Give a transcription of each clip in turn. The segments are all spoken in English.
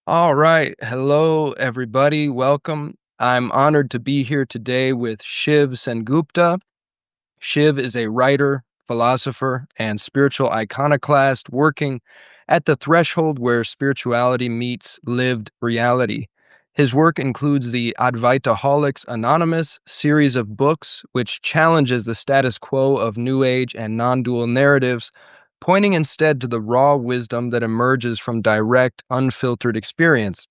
All right. Hello, everybody. Welcome. I'm honored to be here today with Shiv Sengupta. Shiv is a writer, philosopher, and spiritual iconoclast working at the threshold where spirituality meets lived reality. His work includes the Advaitaholics Anonymous series of books, which challenges the status quo of New Age and non-dual narratives, pointing instead to the raw wisdom that emerges from direct, unfiltered experience.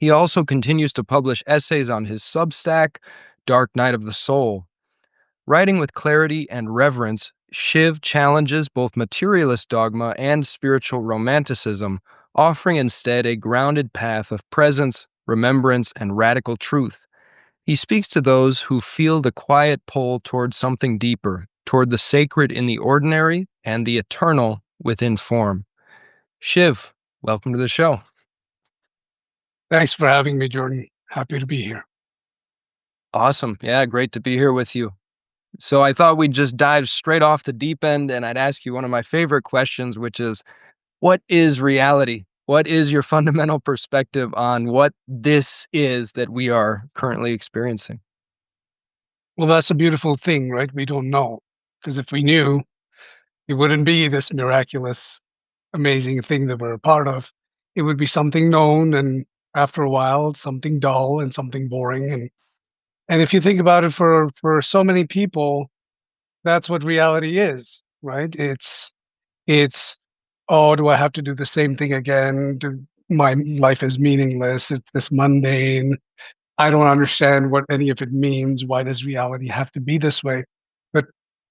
He also continues to publish essays on his Substack, Dark Night of the Soul. Writing with clarity and reverence, Shiv challenges both materialist dogma and spiritual romanticism, offering instead a grounded path of presence, remembrance, and radical truth. He speaks to those who feel the quiet pull toward something deeper, toward the sacred in the ordinary and the eternal within form. Shiv, welcome to the show. Thanks for having me, Jordan. Happy to be here. Awesome. Yeah, great to be here with you. So I thought we'd just dive straight off the deep end, and I'd ask you one of my favorite questions, which is, what is reality? What is your fundamental perspective on what this is that we are currently experiencing? Well, that's a beautiful thing, right? We don't know. Because if we knew, it wouldn't be this miraculous, amazing thing that we're a part of. It would be something known, and after a while, something dull and something boring. And if you think about it, for so many people, that's what reality is, right? It's oh, do I have to do the same thing again? My life is meaningless. It's this mundane. I don't understand what any of it means. Why does reality have to be this way? But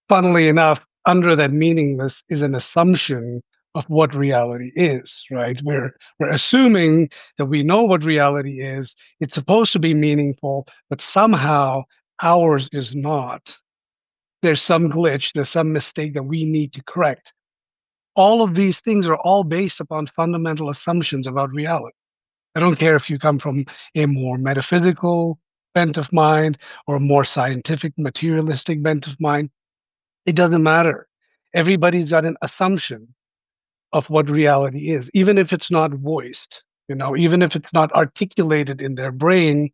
funnily enough, under that meaningless is an assumption of what reality is, right? We're assuming that we know what reality is. It's supposed to be meaningful, but somehow ours is not. There's some glitch, there's some mistake that we need to correct. All of these things are all based upon fundamental assumptions about reality. I don't care if you come from a more metaphysical bent of mind or a more scientific, materialistic bent of mind. It doesn't matter. Everybody's got an assumption of what reality is, even if it's not voiced, even if it's not articulated in their brain,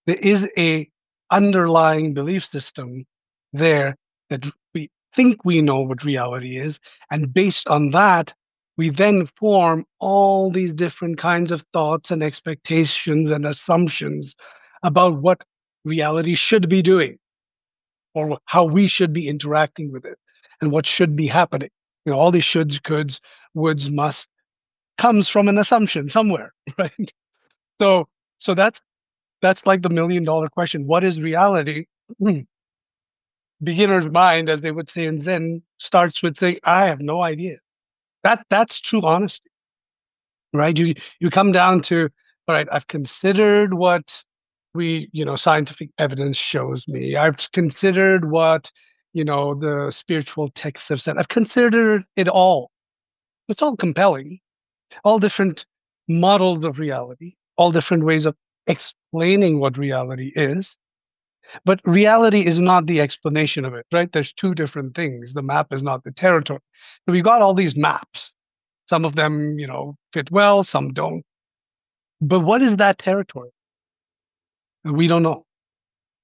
there is a underlying belief system there that we think we know what reality is, and based on that we then form all these different kinds of thoughts and expectations and assumptions about what reality should be doing or how we should be interacting with it and what should be happening. All these shoulds, coulds, woulds, must comes from an assumption somewhere, right? So so that's like the $1 million question. What is reality? Beginner's mind, as they would say in Zen, starts with saying, I have no idea. That's true honesty, right? You come down to, all right, I've considered what scientific evidence shows me. I've considered what, the spiritual texts have said. I've considered it all. It's all compelling, all different models of reality, all different ways of explaining what reality is. But reality is not the explanation of it, right? There's two different things. The map is not the territory. So we've got all these maps. Some of them, fit well, some don't. But what is that territory? We don't know.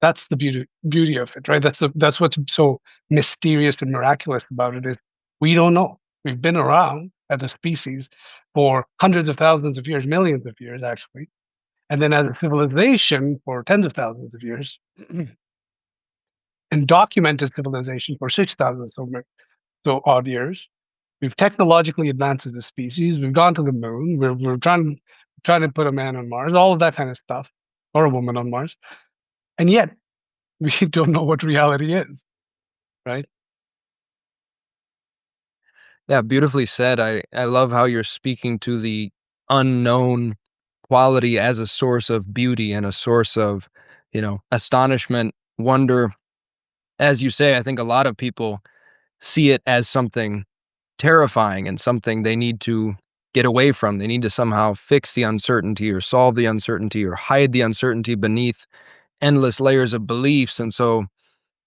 That's the beauty of it, right? That's what's so mysterious and miraculous about it is we don't know. We've been around as a species for hundreds of thousands of years, millions of years actually, and then as a civilization for tens of thousands of years, and documented civilization for 6,000 so odd years. We've technologically advanced as a species. We've gone to the moon. We're trying to put a man on Mars, all of that kind of stuff, or a woman on Mars, and yet we don't know what reality is, right? Yeah, beautifully said. I love how you're speaking to the unknown quality as a source of beauty and a source of, astonishment, wonder. As you say, I think a lot of people see it as something terrifying and something they need to get away from. They need to somehow fix the uncertainty or solve the uncertainty or hide the uncertainty beneath endless layers of beliefs. And so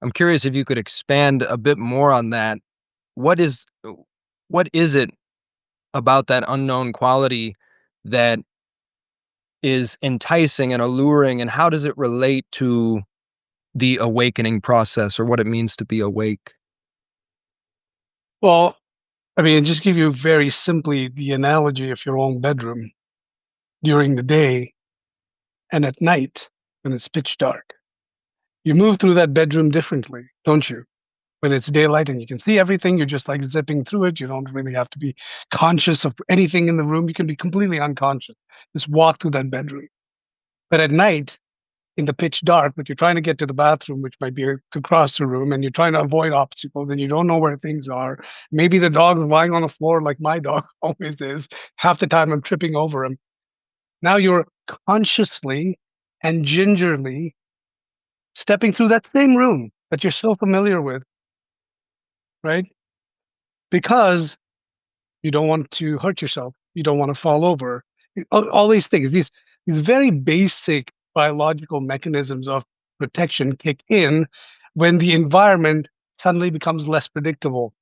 I'm curious if you could expand a bit more on that. What is what is it about that unknown quality that is enticing and alluring, and how does it relate to the awakening process or what it means to be awake? Well, I mean, just give you very simply the analogy of your own bedroom during the day and at night when it's pitch dark. You move through that bedroom differently, don't you? When it's daylight and you can see everything, you're just like zipping through it. You don't really have to be conscious of anything in the room. You can be completely unconscious. Just walk through that bedroom. But at night, in the pitch dark, but you're trying to get to the bathroom, which might be across the room, and you're trying to avoid obstacles and you don't know where things are. Maybe the dog's lying on the floor like my dog always is. Half the time I'm tripping over him. Now you're consciously and gingerly stepping through that same room that you're so familiar with, right? Because you don't want to hurt yourself. You don't want to fall over. All these things, these very basic biological mechanisms of protection kick in when the environment suddenly becomes less predictable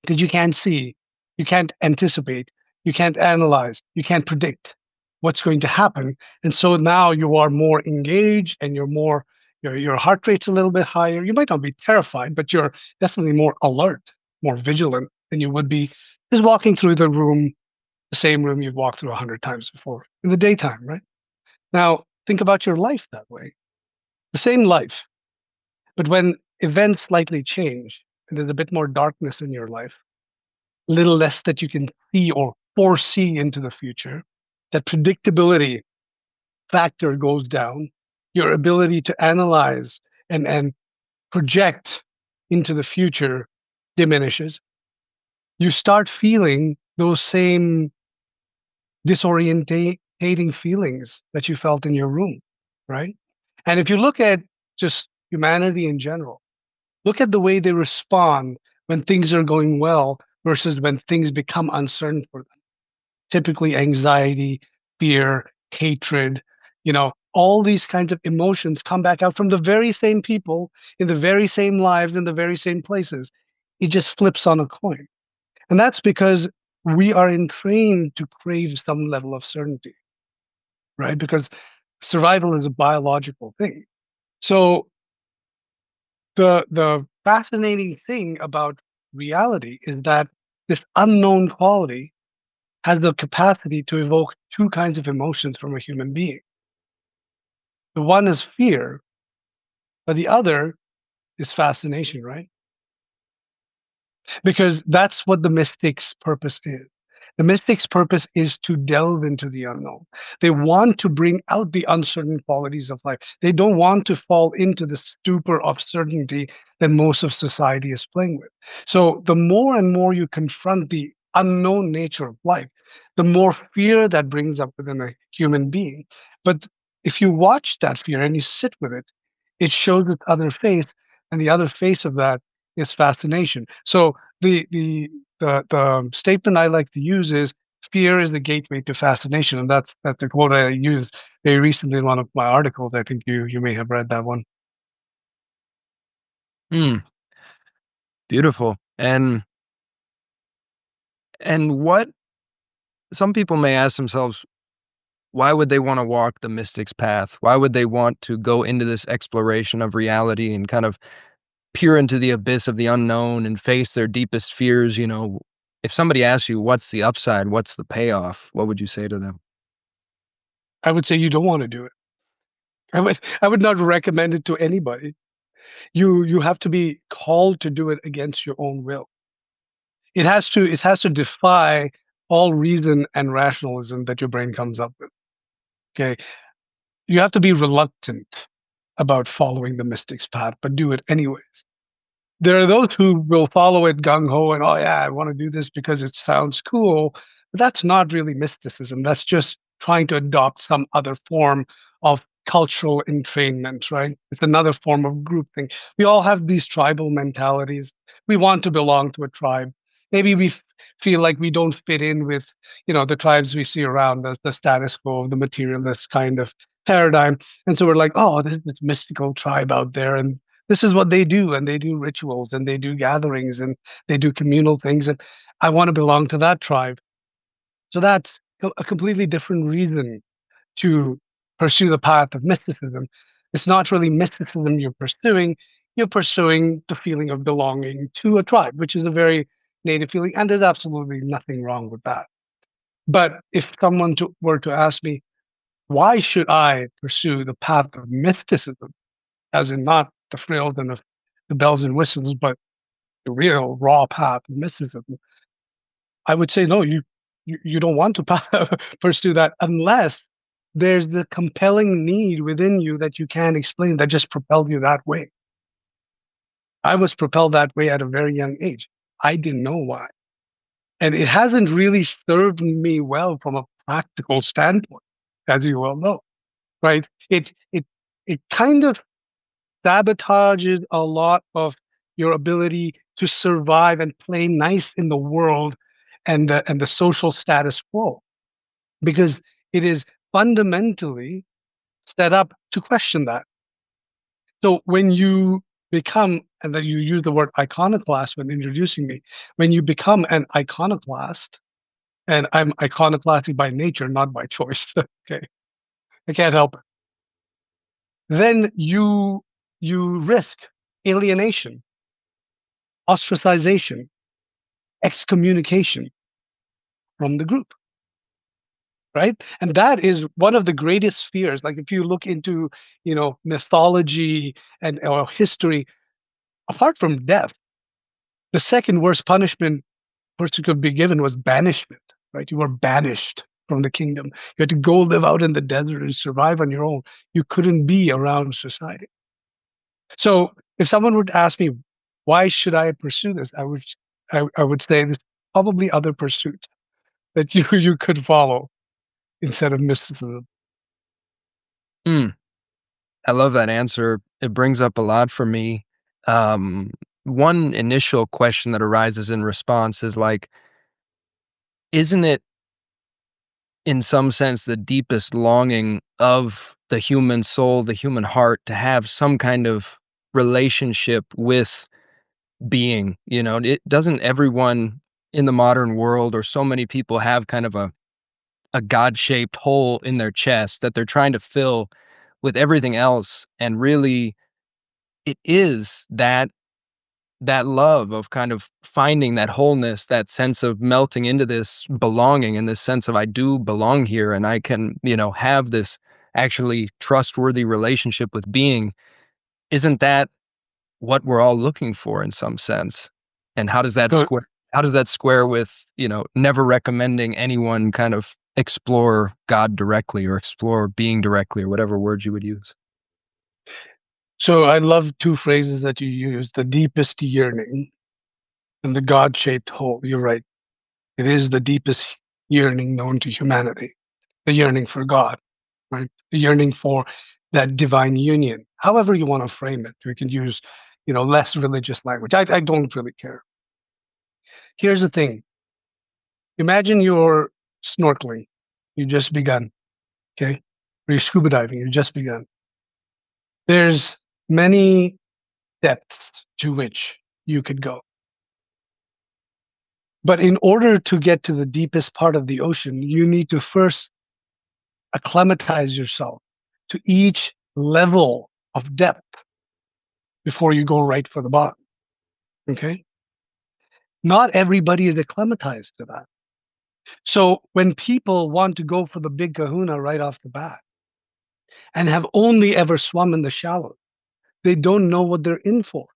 because you can't see, you can't anticipate, you can't analyze, you can't predict what's going to happen. And so now you are more engaged and your heart rate's a little bit higher. You might not be terrified, but you're definitely more alert, more vigilant than you would be just walking through the same room you've walked through 100 times before in the daytime, right? Now, think about your life that way. The same life, but when events slightly change and there's a bit more darkness in your life, a little less that you can see or foresee into the future, that predictability factor goes down, your ability to analyze and project into the future diminishes. You start feeling those same disorientating feelings that you felt in your room, right? And if you look at just humanity in general, look at the way they respond when things are going well versus when things become uncertain for them. Typically, anxiety, fear, hatred, all these kinds of emotions come back out from the very same people in the very same lives in the very same places. It just flips on a coin. And that's because we are entrained to crave some level of certainty, right? Because survival is a biological thing. So the fascinating thing about reality is that this unknown quality has the capacity to evoke two kinds of emotions from a human being. The one is fear, but the other is fascination, right? Because that's what the mystic's purpose is. The mystic's purpose is to delve into the unknown. They want to bring out the uncertain qualities of life. They don't want to fall into the stupor of certainty that most of society is playing with. So the more and more you confront the unknown nature of life, the more fear that brings up within a human being. But if you watch that fear and you sit with it, it shows its other face, and the other face of that is fascination. So the statement I like to use is fear is the gateway to fascination, and that's a quote I used very recently in one of my articles. I think you may have read that one. Hmm, beautiful. And what some people may ask themselves, why would they want to walk the mystic's path? Why would they want to go into this exploration of reality and kind of peer into the abyss of the unknown and face their deepest fears? If somebody asks you, what's the upside? What's the payoff? What would you say to them? I would say you don't want to do it. I would not recommend it to anybody. You have to be called to do it against your own will. It has to defy all reason and rationalism that your brain comes up with. Okay. You have to be reluctant about following the mystic's path, but do it anyway. There are those who will follow it gung ho and, oh yeah, I want to do this because it sounds cool. But that's not really mysticism. That's just trying to adopt some other form of cultural entrainment, right? It's another form of groupthink. We all have these tribal mentalities. We want to belong to a tribe. Maybe we feel like we don't fit in with, the tribes we see around us, the status quo, the materialist kind of paradigm. And so we're like, oh, there's this mystical tribe out there, and this is what they do, and they do rituals, and they do gatherings, and they do communal things, and I want to belong to that tribe. So that's a completely different reason to pursue the path of mysticism, it's not really mysticism you're pursuing. You're pursuing the feeling of belonging to a tribe, which is a very native feeling, and there's absolutely nothing wrong with that. But if someone were to ask me, why should I pursue the path of mysticism, as in not the frills and the bells and whistles, but the real raw path of mysticism, I would say no. You don't want to pursue that unless there's the compelling need within you that you can't explain that just propelled you that way. I was propelled that way at a very young age. I didn't know why. And it hasn't really served me well from a practical standpoint, as you well know, right? It kind of sabotages a lot of your ability to survive and play nice in the world and the social status quo, because it is fundamentally set up to question that. So when you become, and then you use the word iconoclast when introducing me, when you become an iconoclast, and I'm iconoclastic by nature, not by choice. Okay, I can't help it. Then you risk alienation, ostracization, excommunication from the group, right? And that is one of the greatest fears. Like if you look into, mythology and or history, apart from death, the second worst punishment person could be given was banishment, right? You were banished from the kingdom. You had to go live out in the desert and survive on your own. You couldn't be around society. So if someone would ask me, why should I pursue this? I would say there's probably other pursuits that you could follow instead of mysticism. Mm, I love that answer. It brings up a lot for me. Um, One initial question that arises in response is like, isn't it in some sense the deepest longing of the human soul, the human heart, to have some kind of relationship with being? It doesn't everyone in the modern world, or so many people, have kind of a God-shaped hole in their chest that they're trying to fill with everything else, and really it is that love of kind of finding that wholeness, that sense of melting into this belonging and this sense of I do belong here and I can, have this actually trustworthy relationship with being. Isn't that what we're all looking for in some sense? And So, how does that square with, never recommending anyone kind of explore God directly or explore being directly or whatever word you would use? so I love two phrases that you use: the deepest yearning and the God-shaped hole. You're right. It is the deepest yearning known to humanity, the yearning for God, right? The yearning for that divine union. However you want to frame it, we can use, less religious language. I don't really care. Here's the thing. Imagine you're snorkeling. You just begun, okay? Or you're scuba diving. You just begun. There's many depths to which you could go. But in order to get to the deepest part of the ocean, you need to first acclimatize yourself to each level of depth before you go right for the bottom. Okay. Not everybody is acclimatized to that. So when people want to go for the big kahuna right off the bat and have only ever swum in the shallow, they don't know what they're in for.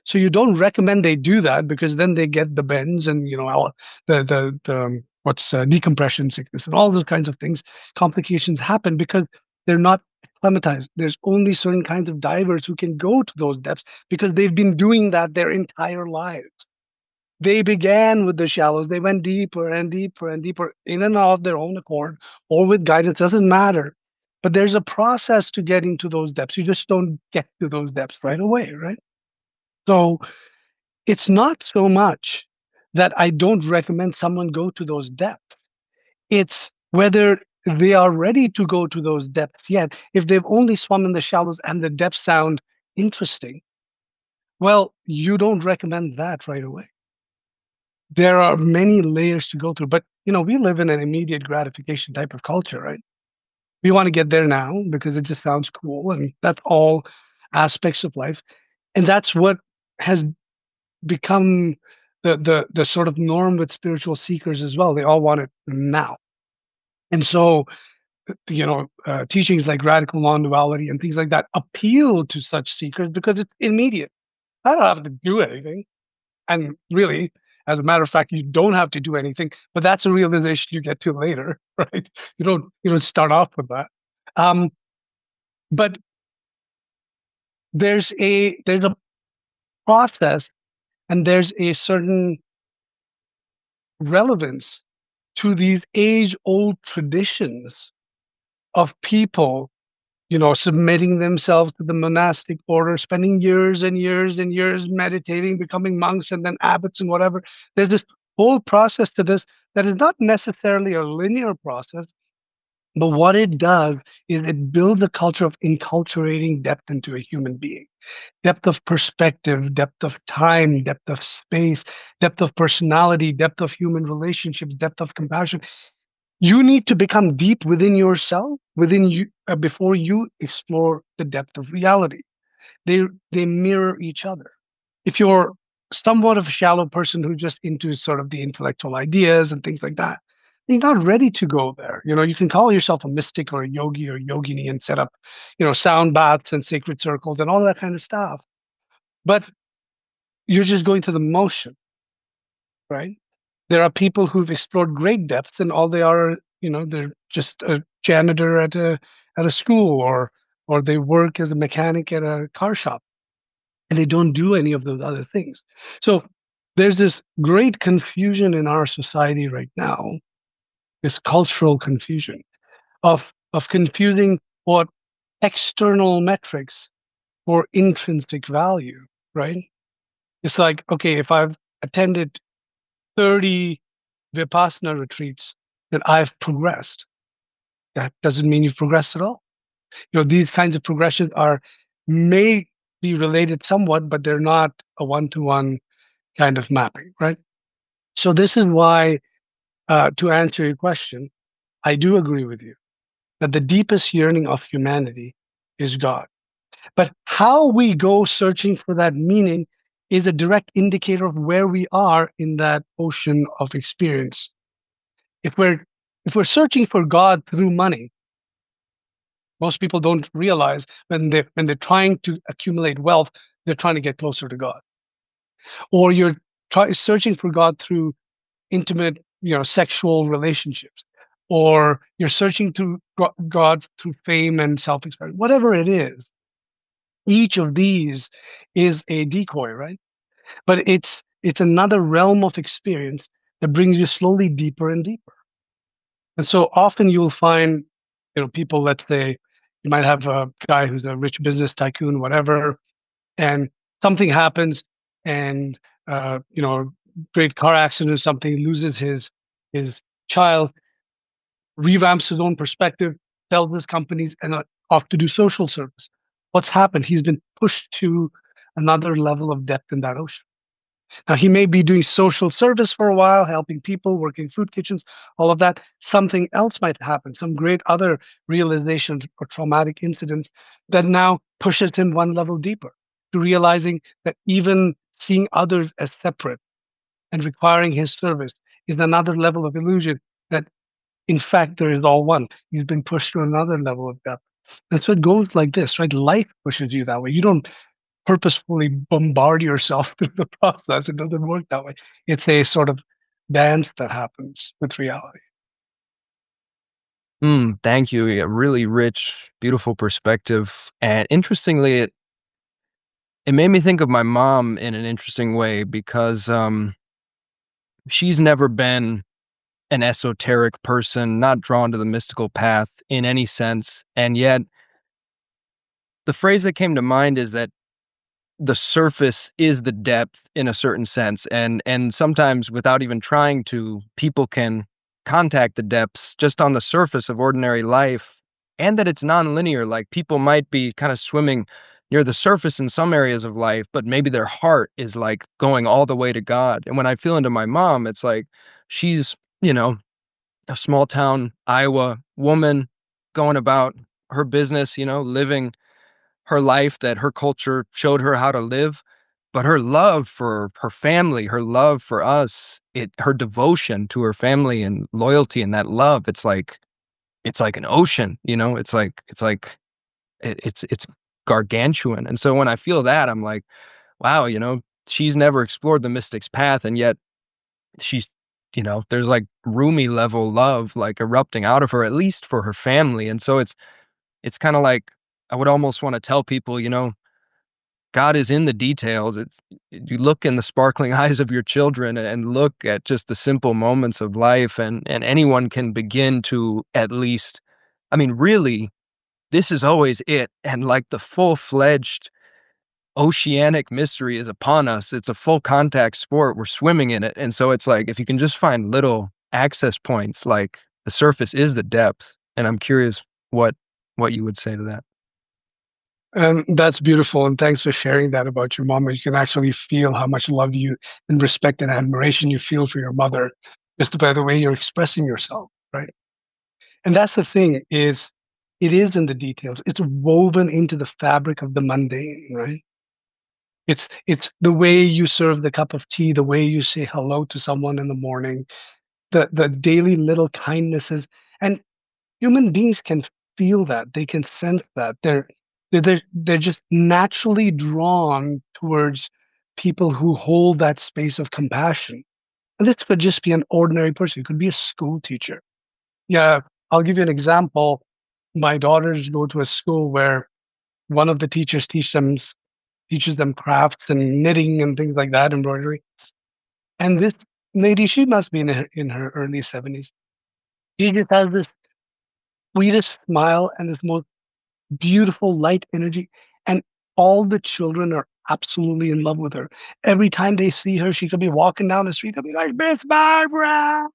So you don't recommend they do that, because then they get the bends and the what's decompression sickness and all those kinds of things. Complications happen because they're not acclimatized. There's only certain kinds of divers who can go to those depths because they've been doing that their entire lives. They began with the shallows. They went deeper and deeper and deeper in and of their own accord or with guidance, doesn't matter. But there's a process to getting to those depths. You just don't get to those depths right away, right? So it's not so much that I don't recommend someone go to those depths. It's whether they are ready to go to those depths yet. If they've only swum in the shallows and the depths sound interesting, well, you don't recommend that right away. There are many layers to go through, but we live in an immediate gratification type of culture, right? We want to get there now because it just sounds cool, and that's all aspects of life. And that's what has become the sort of norm with spiritual seekers as well. They all want it now. And so, teachings like radical non-duality and things like that appeal to such seekers because it's immediate. I don't have to do anything. And really, as a matter of fact, you don't have to do anything, but that's a realization you get to later, right? You don't start off with that. Um, but there's a process, and there's a certain relevance to these age-old traditions of people, submitting themselves to the monastic order, spending years and years and years meditating, becoming monks and then abbots and whatever. There's this whole process to this that is not necessarily a linear process, but what it does is it builds a culture of enculturating depth into a human being. Depth of perspective, depth of time, depth of space, depth of personality, depth of human relationships, depth of compassion. You need to become deep within yourself, within you, before you explore the depth of reality. They mirror each other. If you're somewhat of a shallow person who's just into sort of the intellectual ideas and things like that, you're not ready to go there. You can call yourself a mystic or a yogi or yogini and set up, sound baths and sacred circles and all that kind of stuff. But you're just going through the motion, right? There are people who've explored great depths, and all they are, they're just a janitor at a school, or they work as a mechanic at a car shop, and they don't do any of those other things. So there's this great confusion in our society right now, this cultural confusion of confusing what external metrics for intrinsic value, right? It's like, okay, if I've attended 30 Vipassana retreats, then I've progressed. That doesn't mean you've progressed at all. These kinds of progressions may be related somewhat, but they're not a one-to-one kind of mapping, right? So this is why, to answer your question, I do agree with you that the deepest yearning of humanity is God. But how we go searching for that meaning is a direct indicator of where we are in that ocean of experience. If we're searching for God through money, most people don't realize when they're trying to accumulate wealth, they're trying to get closer to God. Or you're searching for God through intimate, sexual relationships, or you're searching through God through fame and self-expression. Whatever it is, each of these is a decoy, right? But it's another realm of experience that brings you slowly deeper and deeper. And so often you'll find, people, let's say you might have a guy who's a rich business tycoon, whatever, and something happens, and great car accident or something, loses his child, revamps his own perspective, sells his companies, and off to do social service. What's happened? He's been pushed to another level of depth in that ocean. Now, he may be doing social service for a while, helping people, working food kitchens, all of that. Something else might happen, some great other realization or traumatic incident that now pushes him one level deeper to realizing that even seeing others as separate and requiring his service is another level of illusion, that in fact there is all one. He's been pushed to another level of depth. And so it goes like this, right? Life pushes you that way. You don't purposefully bombard yourself through the process. It doesn't work that way. It's a sort of dance that happens with reality. Thank you. A really rich, beautiful perspective. And interestingly, it made me think of my mom in an interesting way because she's never been an esoteric person, not drawn to the mystical path in any sense. And yet, the phrase that came to mind is that the surface is the depth in a certain sense, and sometimes without even trying to, people can contact the depths just on the surface of ordinary life, and that it's nonlinear. Like, people might be kind of swimming near the surface in some areas of life, but maybe their heart is like going all the way to God. And when I feel into my mom, it's like she's, a small town Iowa woman, going about her business, living her life that her culture showed her how to live. But her love for her family, her love for us, her devotion to her family and loyalty and that love, it's like an ocean, it's gargantuan. And so when I feel that, I'm like, wow, she's never explored the mystic's path, and yet she's, there's like Rumi level love like erupting out of her, at least for her family. And so it's kind of like I would almost want to tell people, God is in the details. You look in the sparkling eyes of your children and look at just the simple moments of life, and anyone can begin to at least, I mean, really, this is always it. And like the full-fledged oceanic mystery is upon us. It's a full contact sport. We're swimming in it. And so it's like if you can just find little access points, like the surface is the depth. And I'm curious what you would say to that. And that's beautiful. And thanks for sharing that about your mom. You can actually feel how much love you and respect and admiration you feel for your mother just by the way you're expressing yourself, right? And that's the thing is it is in the details. It's woven into the fabric of the mundane, right? It's the way you serve the cup of tea, the way you say hello to someone in the morning, the daily little kindnesses. And human beings can feel that. They can sense that. They're just naturally drawn towards people who hold that space of compassion. And this could just be an ordinary person. It could be a school teacher. Yeah, I'll give you an example. My daughters go to a school where one of the teachers teaches them crafts and knitting and things like that, embroidery. And this lady, she must be in her early 70s. She just has this sweetest smile and this most beautiful light energy. And all the children are absolutely in love with her. Every time they see her, she could be walking down the street, they'll be like, Miss Barbara.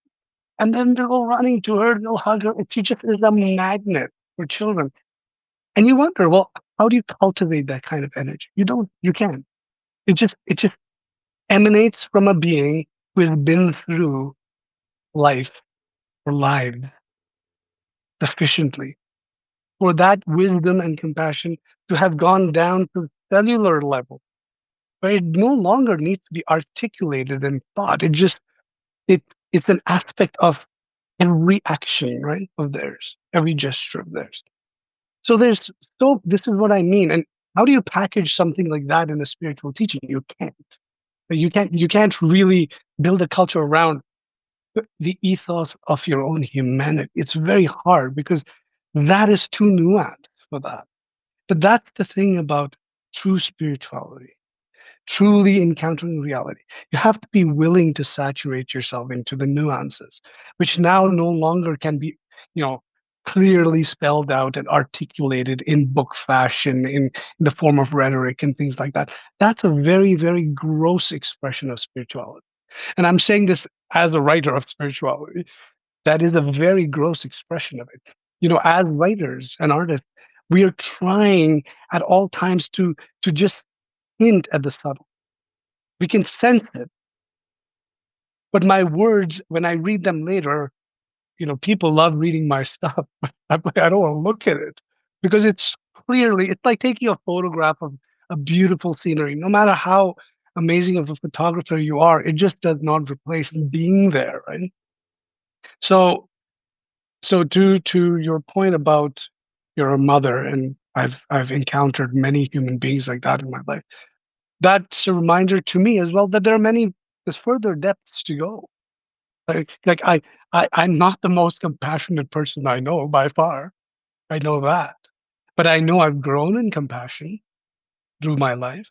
And then they'll go running to her, they'll hug her. She just is a magnet for children. And you wonder, well, how do you cultivate that kind of energy? You can't. It just emanates from a being who has been through life or lives sufficiently for that wisdom and compassion to have gone down to the cellular level, where it no longer needs to be articulated and thought. It it's an aspect of every action, right, of theirs, every gesture of theirs. So this is what I mean. And how do you package something like that in a spiritual teaching? You can't. You can't really build a culture around the ethos of your own humanity. It's very hard because that is too nuanced for that. But that's the thing about true spirituality, truly encountering reality. You have to be willing to saturate yourself into the nuances, which now no longer can be, you know, clearly spelled out and articulated in book fashion, in the form of rhetoric and things like that. That's a very, very gross expression of spirituality. And I'm saying this as a writer of spirituality. That is a very gross expression of it. As writers and artists, we are trying at all times to just hint at the subtle. We can sense it, but my words, when I read them later, people love reading my stuff. But I don't want to look at it because it's like taking a photograph of a beautiful scenery. No matter how amazing of a photographer you are, it just does not replace being there, right? So, so to your point about your mother, and I've encountered many human beings like that in my life. That's a reminder to me as well that there's further depths to go. Like I'm not the most compassionate person I know by far. I know that. But I know I've grown in compassion through my life.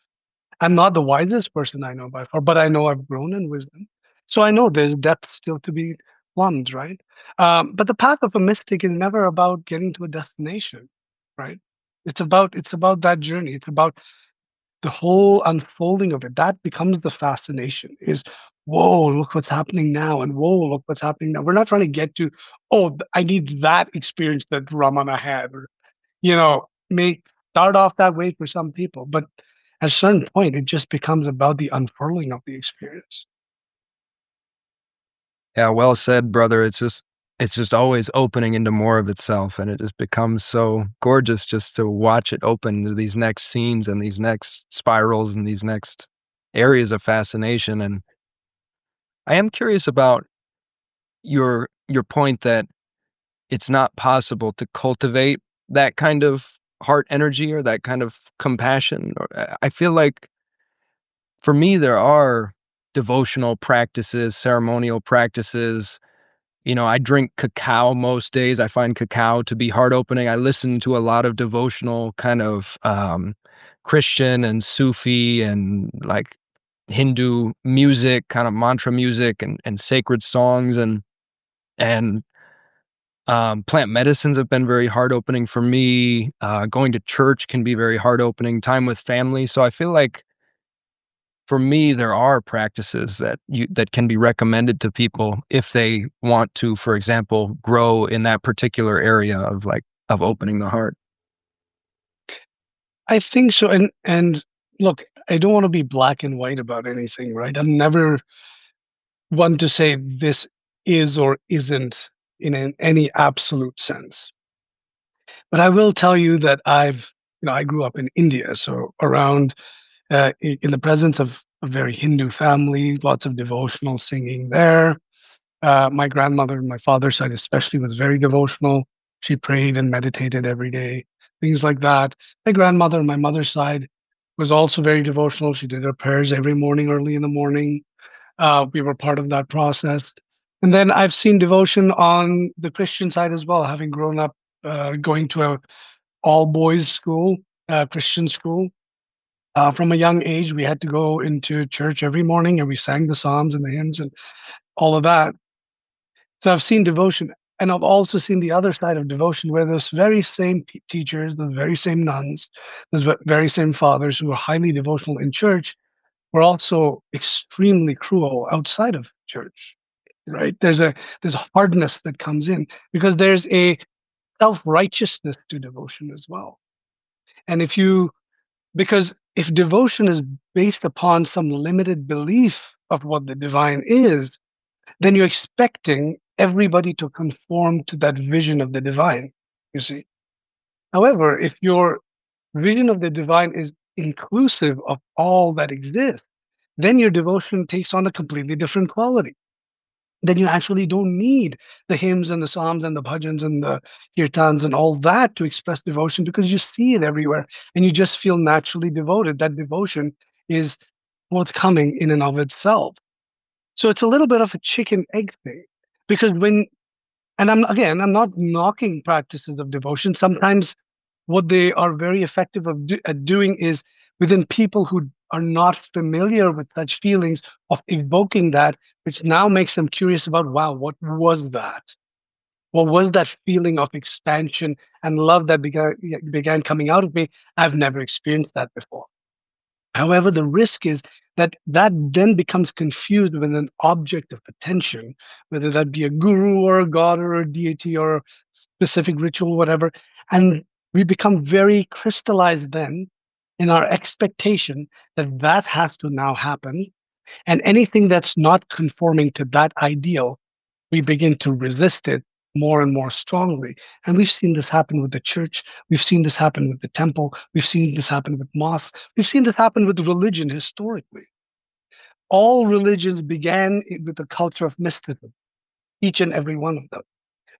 I'm not the wisest person I know by far, but I know I've grown in wisdom. So I know there's depth still to be plumbed, right? But the path of a mystic is never about getting to a destination, right? It's about that journey. It's about the whole unfolding of it. That becomes the fascination. Is whoa, look what's happening now, and whoa, look what's happening now. We're not trying to get to, oh, I need that experience that Ramana had, or may start off that way for some people, but at a certain point, it just becomes about the unfurling of the experience. Yeah, well said, brother. It's just it's just always opening into more of itself, and it just becomes so gorgeous just to watch it open into these next scenes and these next spirals and these next areas of fascination. And I am curious about your point that it's not possible to cultivate that kind of heart energy or that kind of compassion. I feel like for me, there are devotional practices, ceremonial practices. I drink cacao most days. I find cacao to be heart opening. I listen to a lot of devotional kind of Christian and Sufi and like Hindu music, kind of mantra music and sacred songs and plant medicines have been very heart opening for me. Going to church can be very heart opening. Time with family. So I feel like for me, there are practices that can be recommended to people if they want to, for example, grow in that particular area of opening the heart. I think so. And look, I don't want to be black and white about anything, right? I'm never one to say this is or isn't in any absolute sense. But I will tell you that I grew up in India, so around in the presence of a very Hindu family, lots of devotional singing there. My grandmother on my father's side, especially, was very devotional. She prayed and meditated every day, things like that. My grandmother on my mother's side was also very devotional. She did her prayers every morning, early in the morning. We were part of that process. And then I've seen devotion on the Christian side as well, having grown up going to a all boys school, Christian school. From a young age, we had to go into church every morning and we sang the Psalms and the hymns and all of that. So I've seen devotion, and I've also seen the other side of devotion where those very same teachers, those very same nuns, those very same fathers who were highly devotional in church were also extremely cruel outside of church, right? There's a hardness that comes in because there's a self-righteousness to devotion as well. And because if devotion is based upon some limited belief of what the divine is, then you're expecting everybody to conform to that vision of the divine, you see. However, if your vision of the divine is inclusive of all that exists, then your devotion takes on a completely different quality. Then you actually don't need the hymns and the psalms and the bhajans and the kirtans and all that to express devotion because you see it everywhere and you just feel naturally devoted. That devotion is forthcoming in and of itself. So it's a little bit of a chicken egg thing because I'm not knocking practices of devotion. Sometimes what they are very effective at doing is within people who are not familiar with such feelings of evoking that, which now makes them curious about, wow, what was that? What was that feeling of expansion and love that began coming out of me? I've never experienced that before. However, the risk is that that then becomes confused with an object of attention, whether that be a guru or a god or a deity or a specific ritual, whatever. And we become very crystallized then in our expectation that that has to now happen. And anything that's not conforming to that ideal, we begin to resist it more and more strongly. And we've seen this happen with the church. We've seen this happen with the temple. We've seen this happen with mosque. We've seen this happen with religion historically. All religions began with a culture of mysticism, each and every one of them.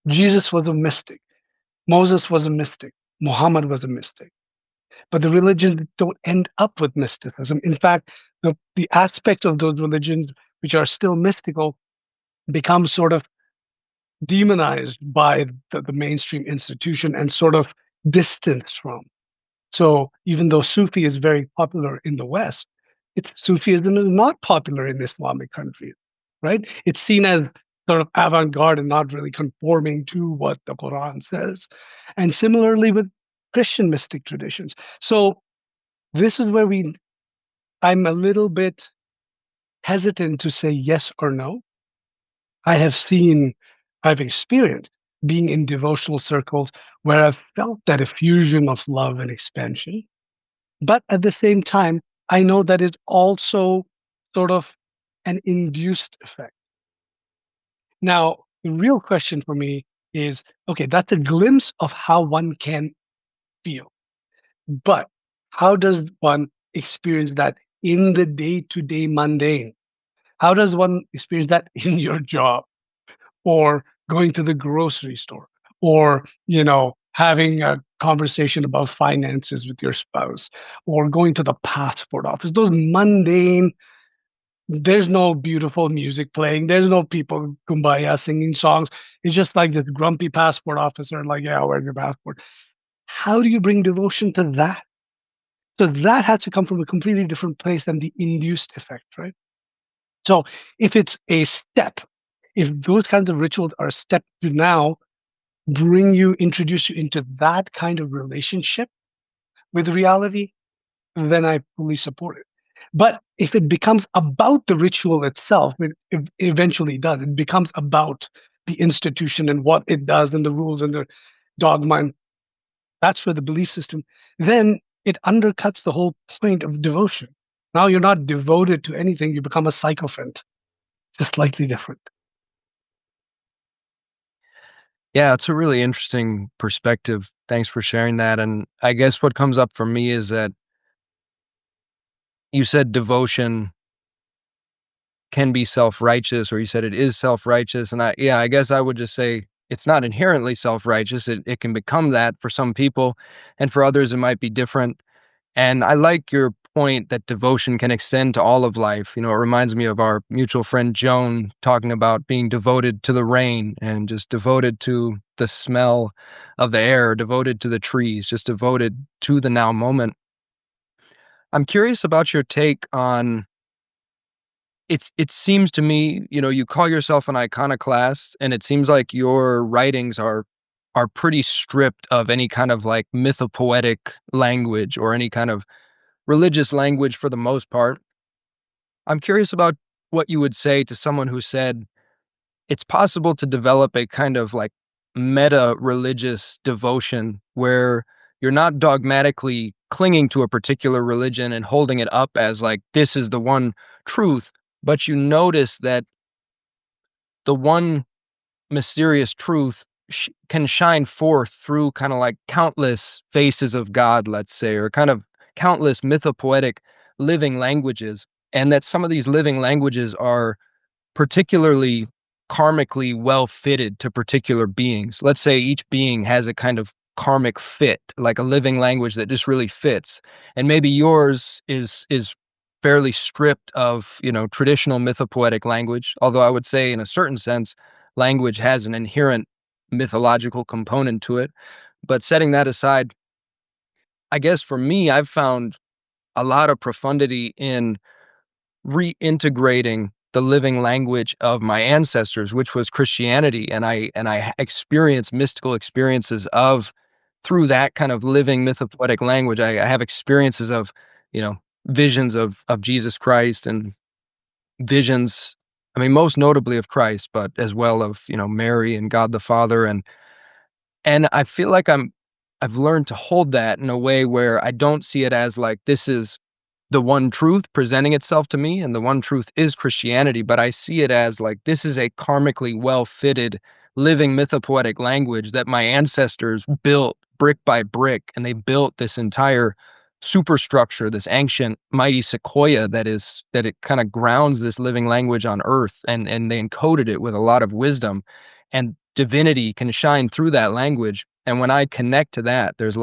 Jesus was a mystic. Moses was a mystic. Muhammad was a mystic. But the religions don't end up with mysticism. In fact, the aspect of those religions which are still mystical become sort of demonized by the mainstream institution and sort of distanced from. So even though Sufi is very popular in the West, Sufism is not popular in Islamic countries, right? It's seen as sort of avant-garde and not really conforming to what the Quran says. And similarly with Christian mystic traditions. So this is where I'm a little bit hesitant to say yes or no. I have seen, I've experienced being in devotional circles where I've felt that effusion of love and expansion. But at the same time, I know that it's also sort of an induced effect. Now, The real question for me is, okay, that's a glimpse of how one can feel. But how does one experience that in the day-to-day mundane? How does one experience that in your job or going to the grocery store or, having a conversation about finances with your spouse or going to the passport office? Those mundane, there's no beautiful music playing. There's no people kumbaya singing songs. It's just like this grumpy passport officer, like, yeah, where's your passport? How do you bring devotion to that? So that has to come from a completely different place than the induced effect, right? So if it's a step, if those kinds of rituals are a step to now introduce you into that kind of relationship with reality, then I fully support it. But if it becomes about the ritual itself, it eventually does. It becomes about the institution and what it does and the rules and the dogma, and that's where the belief system, then it undercuts the whole point of devotion. Now you're not devoted to anything, you become a sycophant, just slightly different. Yeah, it's a really interesting perspective. Thanks for sharing that. And I guess what comes up for me is that you said devotion can be self-righteous, or you said it is self-righteous. And I guess I would just say it's not inherently self-righteous. It can become that for some people, and for others, it might be different. And I like your point that devotion can extend to all of life. It reminds me of our mutual friend Joan talking about being devoted to the rain and just devoted to the smell of the air, devoted to the trees, just devoted to the now moment. I'm curious about your take on it seems to me, you call yourself an iconoclast, and it seems like your writings are pretty stripped of any kind of like mythopoetic language or any kind of religious language for the most part. I'm curious about what you would say to someone who said it's possible to develop a kind of like meta religious devotion where you're not dogmatically clinging to a particular religion and holding it up as like, this is the one truth, but you notice that the one mysterious truth can shine forth through kind of like countless faces of God, let's say, or kind of countless mythopoetic living languages. And that some of these living languages are particularly karmically well fitted to particular beings. Let's say each being has a kind of karmic fit, like a living language that just really fits. And maybe yours is fairly stripped of, traditional mythopoetic language, although I would say in a certain sense language has an inherent mythological component to it. But setting that aside, I guess for me I've found a lot of profundity in reintegrating the living language of my ancestors, which was Christianity, and I experienced mystical experiences of through that kind of living mythopoetic language. I have experiences of, you know, visions of Jesus Christ and visions, I mean, most notably of Christ, but as well of, Mary and God the Father. And I feel like I've learned to hold that in a way where I don't see it as like this is the one truth presenting itself to me, and the one truth is Christianity, but I see it as like this is a karmically well-fitted living mythopoetic language that my ancestors built brick by brick, and they built this entire superstructure, this ancient mighty sequoia that it kind of grounds this living language on earth, and they encoded it with a lot of wisdom, and divinity can shine through that language. And when I connect to that, there's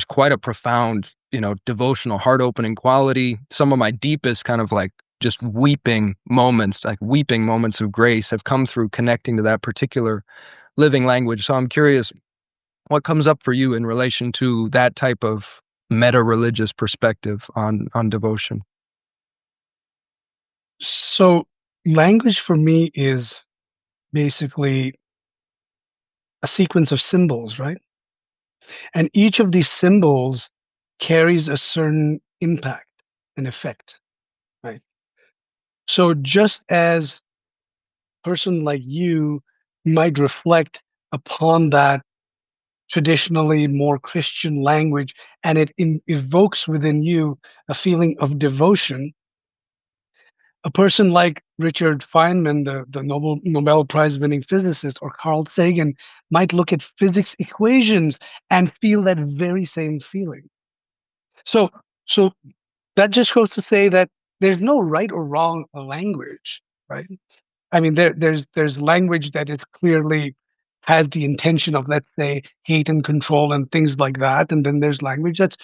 quite a profound, devotional, heart-opening quality. Some of my deepest kind of like just weeping moments, like weeping moments of grace have come through connecting to that particular living language. So I'm curious what comes up for you in relation to that type of meta-religious perspective on devotion. So language for me is basically a sequence of symbols, right? And each of these symbols carries a certain impact and effect, right? So just as a person like you might reflect upon that traditionally more Christian language, and evokes within you a feeling of devotion, a person like Richard Feynman, the Nobel Prize winning physicist, or Carl Sagan might look at physics equations and feel that very same feeling. So, so that just goes to say that there's no right or wrong language, right? I mean, there's language that is clearly has the intention of, let's say, hate and control and things like that, and then there's language that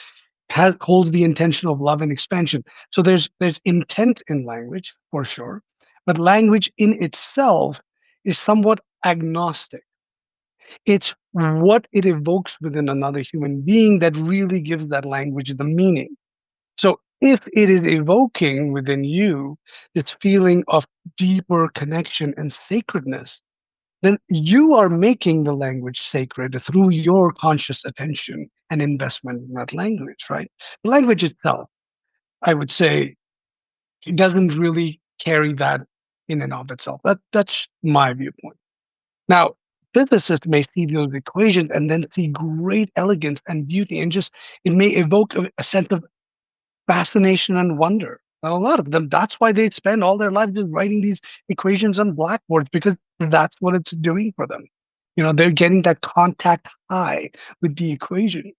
holds the intention of love and expansion. So there's intent in language for sure, but language in itself is somewhat agnostic. It's what it evokes within another human being that really gives that language the meaning. So if it is evoking within you this feeling of deeper connection and sacredness, then you are making the language sacred through your conscious attention and investment in that language, right? The language itself, I would say, it doesn't really carry that in and of itself. That's my viewpoint. Now, physicists may see those equations and then see great elegance and beauty, and just it may evoke a sense of fascination and wonder. And a lot of them, that's why they spend all their lives just writing these equations on blackboards, because that's what it's doing for them. They're getting that contact high with the equation.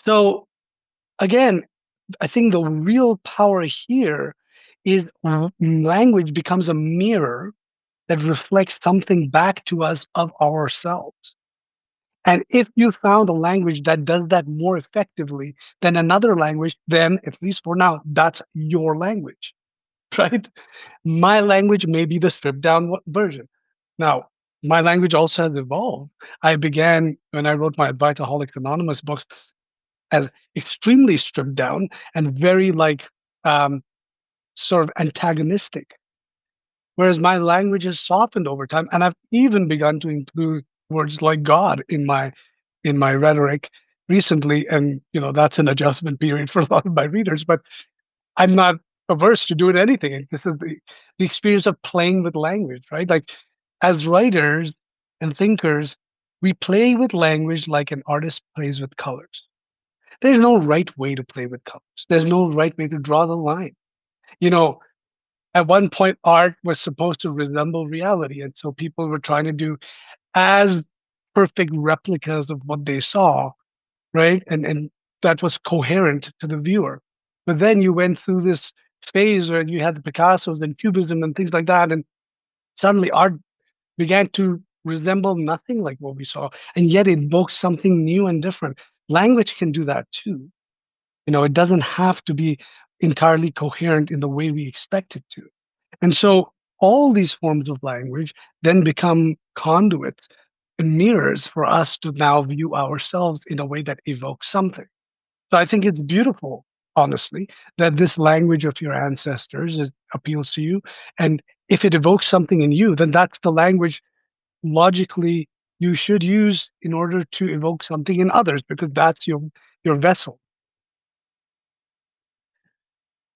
So again, I think the real power here is language becomes a mirror that reflects something back to us of ourselves. And if you found a language that does that more effectively than another language, then, at least for now, that's your language, right? My language may be the stripped down version. Now, my language also has evolved. I began, when I wrote my Advaitaholics Anonymous books, as extremely stripped down and very um, sort of antagonistic. Whereas my language has softened over time, and I've even begun to include words like God in my rhetoric recently, and that's an adjustment period for a lot of my readers. But I'm not averse to doing anything. This is the experience of playing with language, right? Like, as writers and thinkers, we play with language like an artist plays with colors. There's no right way to play with colors. There's no right way to draw the line. You know, at one point, art was supposed to resemble reality, and so people were trying to do as perfect replicas of what they saw, right? And that was coherent to the viewer. But then you went through this phase where you had the Picassos and Cubism and things like that, and suddenly art began to resemble nothing like what we saw, and yet it evoked something new and different. Language can do that too. It doesn't have to be entirely coherent in the way we expect it to. And so all these forms of language then become conduits and mirrors for us to now view ourselves in a way that evokes something. So I think it's beautiful, honestly, that this language of your ancestors appeals to you. And if it evokes something in you, then that's the language logically you should use in order to evoke something in others, because that's your vessel.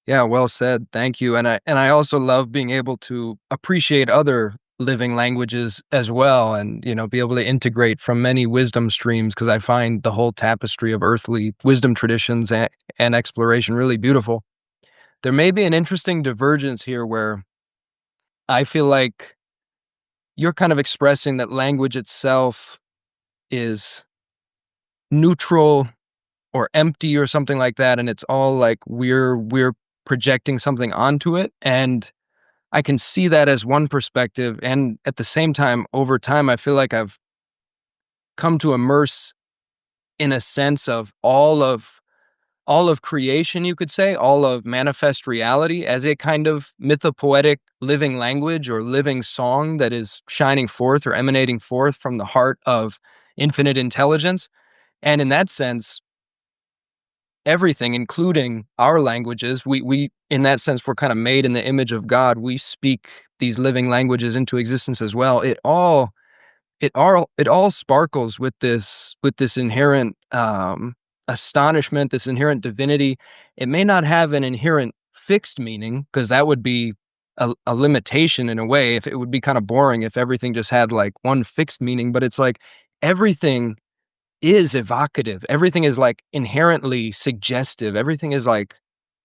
Yeah, well said. Thank you. And I also love being able to appreciate other living languages as well, and be able to integrate from many wisdom streams, because I find the whole tapestry of earthly wisdom traditions and exploration really beautiful. There may be an interesting divergence here where I feel like you're kind of expressing that language itself is neutral or empty or something like that, and it's all like we're projecting something onto it. And I can see that as one perspective, and at the same time, over time, I feel like I've come to immerse in a sense of all of creation, you could say, all of manifest reality as a kind of mythopoetic living language or living song that is shining forth or emanating forth from the heart of infinite intelligence. And in that sense, everything, including our languages, we in that sense, we're kind of made in the image of God. We speak these living languages into existence as well. It all sparkles with this inherent astonishment, this inherent divinity. It may not have an inherent fixed meaning, because that would be a limitation in a way. If it would be kind of boring if everything just had like one fixed meaning, but it's like everything is evocative. Everything is like inherently suggestive. Everything is like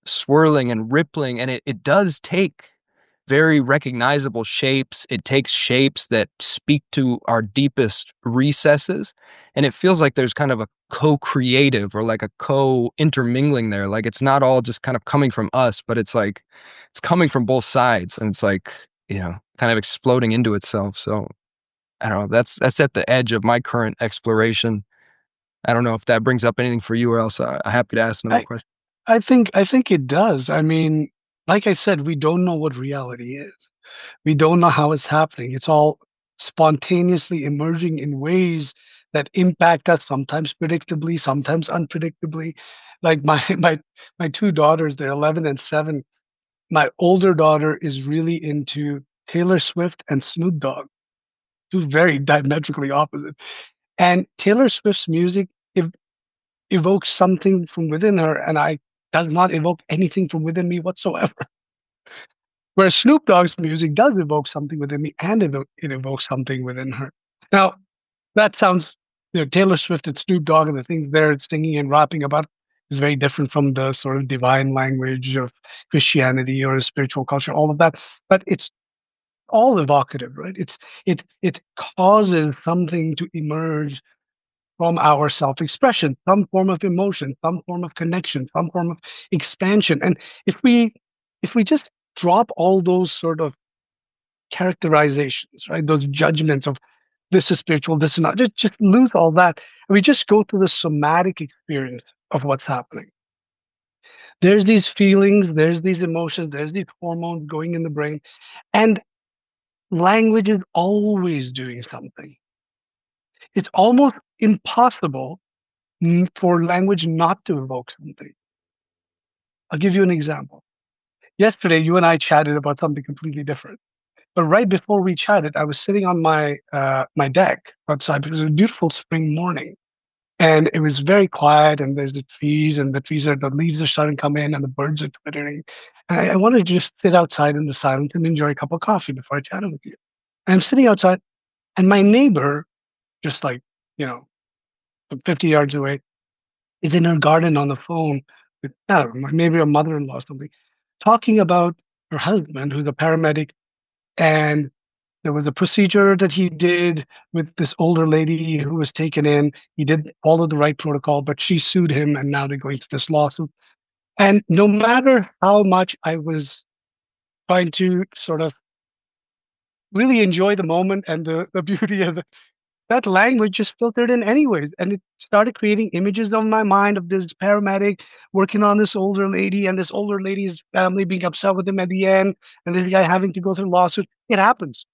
swirling and rippling, and it does take very recognizable shapes. It takes shapes that speak to our deepest recesses. And it feels like there's kind of a co-creative or like a co-intermingling there. Like it's not all just kind of coming from us, but it's like it's coming from both sides. And it's like, kind of exploding into itself. So I don't know. That's at the edge of my current exploration. I don't know if that brings up anything for you, or else I'm happy to ask another I question. I think it does. I mean, like I said, we don't know what reality is. We don't know how it's happening. It's all spontaneously emerging in ways that impact us, sometimes predictably, sometimes unpredictably. Like my my two daughters, they're 11 and 7. My older daughter is really into Taylor Swift and Snoop Dogg, two very diametrically opposite. And Taylor Swift's music evokes something from within her, and I does not evoke anything from within me whatsoever. Whereas Snoop Dogg's music does evoke something within me, and it evokes something within her. Now, that sounds, Taylor Swift and Snoop Dogg and the things they're singing and rapping about is very different from the sort of divine language of Christianity or spiritual culture, all of that. But it's all evocative, right? It causes something to emerge from our self-expression, some form of emotion, some form of connection, some form of expansion. And if we if we just drop all those sort of characterizations, right, those judgments of this is spiritual, this is not, just lose all that, and we just go through the somatic experience of what's happening. There's these feelings, there's these emotions, there's these hormones going in the brain, and language is always doing something. It's almost impossible for language not to evoke something. I'll give you an example. Yesterday, you and I chatted about something completely different. But right before we chatted, I was sitting on my deck outside because it was a beautiful spring morning, and it was very quiet. And there's the trees, and the leaves are starting to come in, and the birds are twittering. And I wanted to just sit outside in the silence and enjoy a cup of coffee before I chatted with you. And I'm sitting outside, and my neighbor, just like you know, 50 yards away, is in her garden on the phone with, I don't know, maybe her mother-in-law or something, talking about her husband, who's a paramedic, and there was a procedure that he did with this older lady who was taken in. He did follow the right protocol, but she sued him, and now they're going through this lawsuit. And no matter how much I was trying to sort of really enjoy the moment and the beauty of that language just filtered in anyways, and it started creating images of my mind of this paramedic working on this older lady, and this older lady's family being upset with him at the end, and this guy having to go through lawsuit. It happens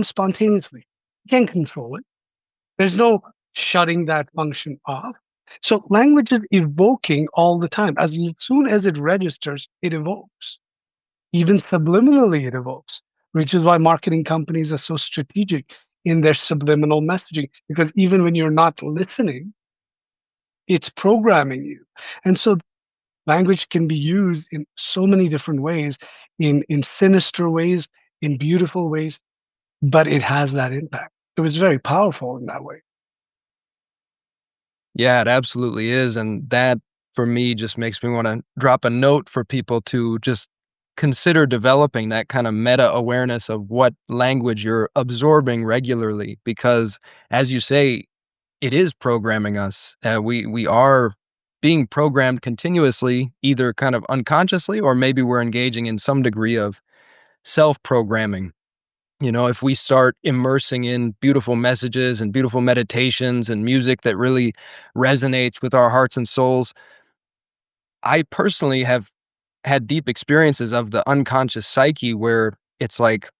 spontaneously. You can't control it. There's no shutting that function off. So language is evoking all the time. As soon as it registers, it evokes. Even subliminally, it evokes, which is why marketing companies are so strategic in their subliminal messaging, because even when you're not listening, it's programming you. And so language can be used in so many different ways, in sinister ways, in beautiful ways, but it has that impact. So it's very powerful in that way. Yeah, it absolutely is. And that for me just makes me want to drop a note for people to just consider developing that kind of meta awareness of what language you're absorbing regularly. Because as you say, it is programming us. We are being programmed continuously, either kind of unconsciously, or maybe we're engaging in some degree of self-programming. If we start immersing in beautiful messages and beautiful meditations and music that really resonates with our hearts and souls, I personally have had deep experiences of the unconscious psyche where it's like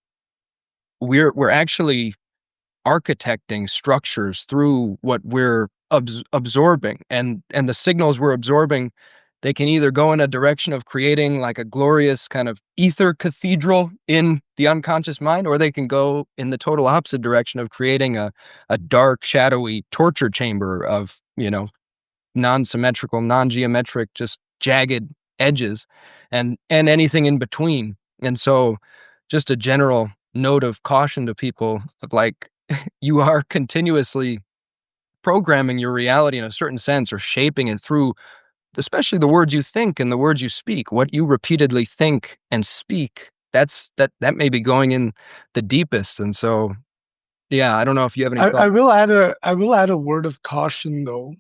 we're actually architecting structures through what we're absorbing, and the signals we're absorbing, they can either go in a direction of creating like a glorious kind of ether cathedral in the unconscious mind, or they can go in the total opposite direction of creating a dark shadowy torture chamber of non-symmetrical, non-geometric, just jagged edges, and anything in between. And so just a general note of caution to people of like you are continuously programming your reality in a certain sense, or shaping it through especially the words you think and the words you speak, what you repeatedly think and speak. that may be going in the deepest. And so, yeah, I don't know if you have any I thoughts. will add a word of caution though,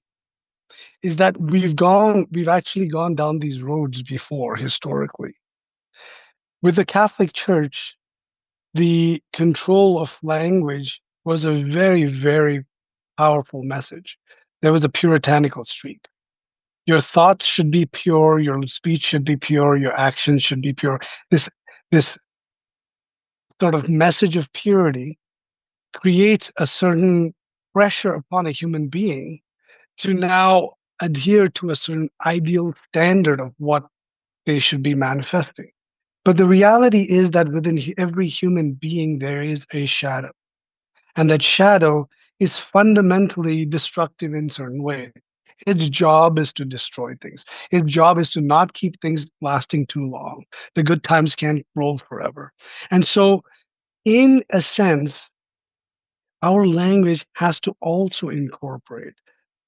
is that we've actually gone down these roads before historically. With the Catholic Church, the control of language was a very, very powerful message. There was a puritanical streak. Your thoughts should be pure, your speech should be pure, your actions should be pure. This sort of message of purity creates a certain pressure upon a human being to now adhere to a certain ideal standard of what they should be manifesting. But the reality is that within every human being, there is a shadow. And that shadow is fundamentally destructive in certain ways. Its job is to destroy things. Its job is to not keep things lasting too long. The good times can't roll forever. And so, in a sense, our language has to also incorporate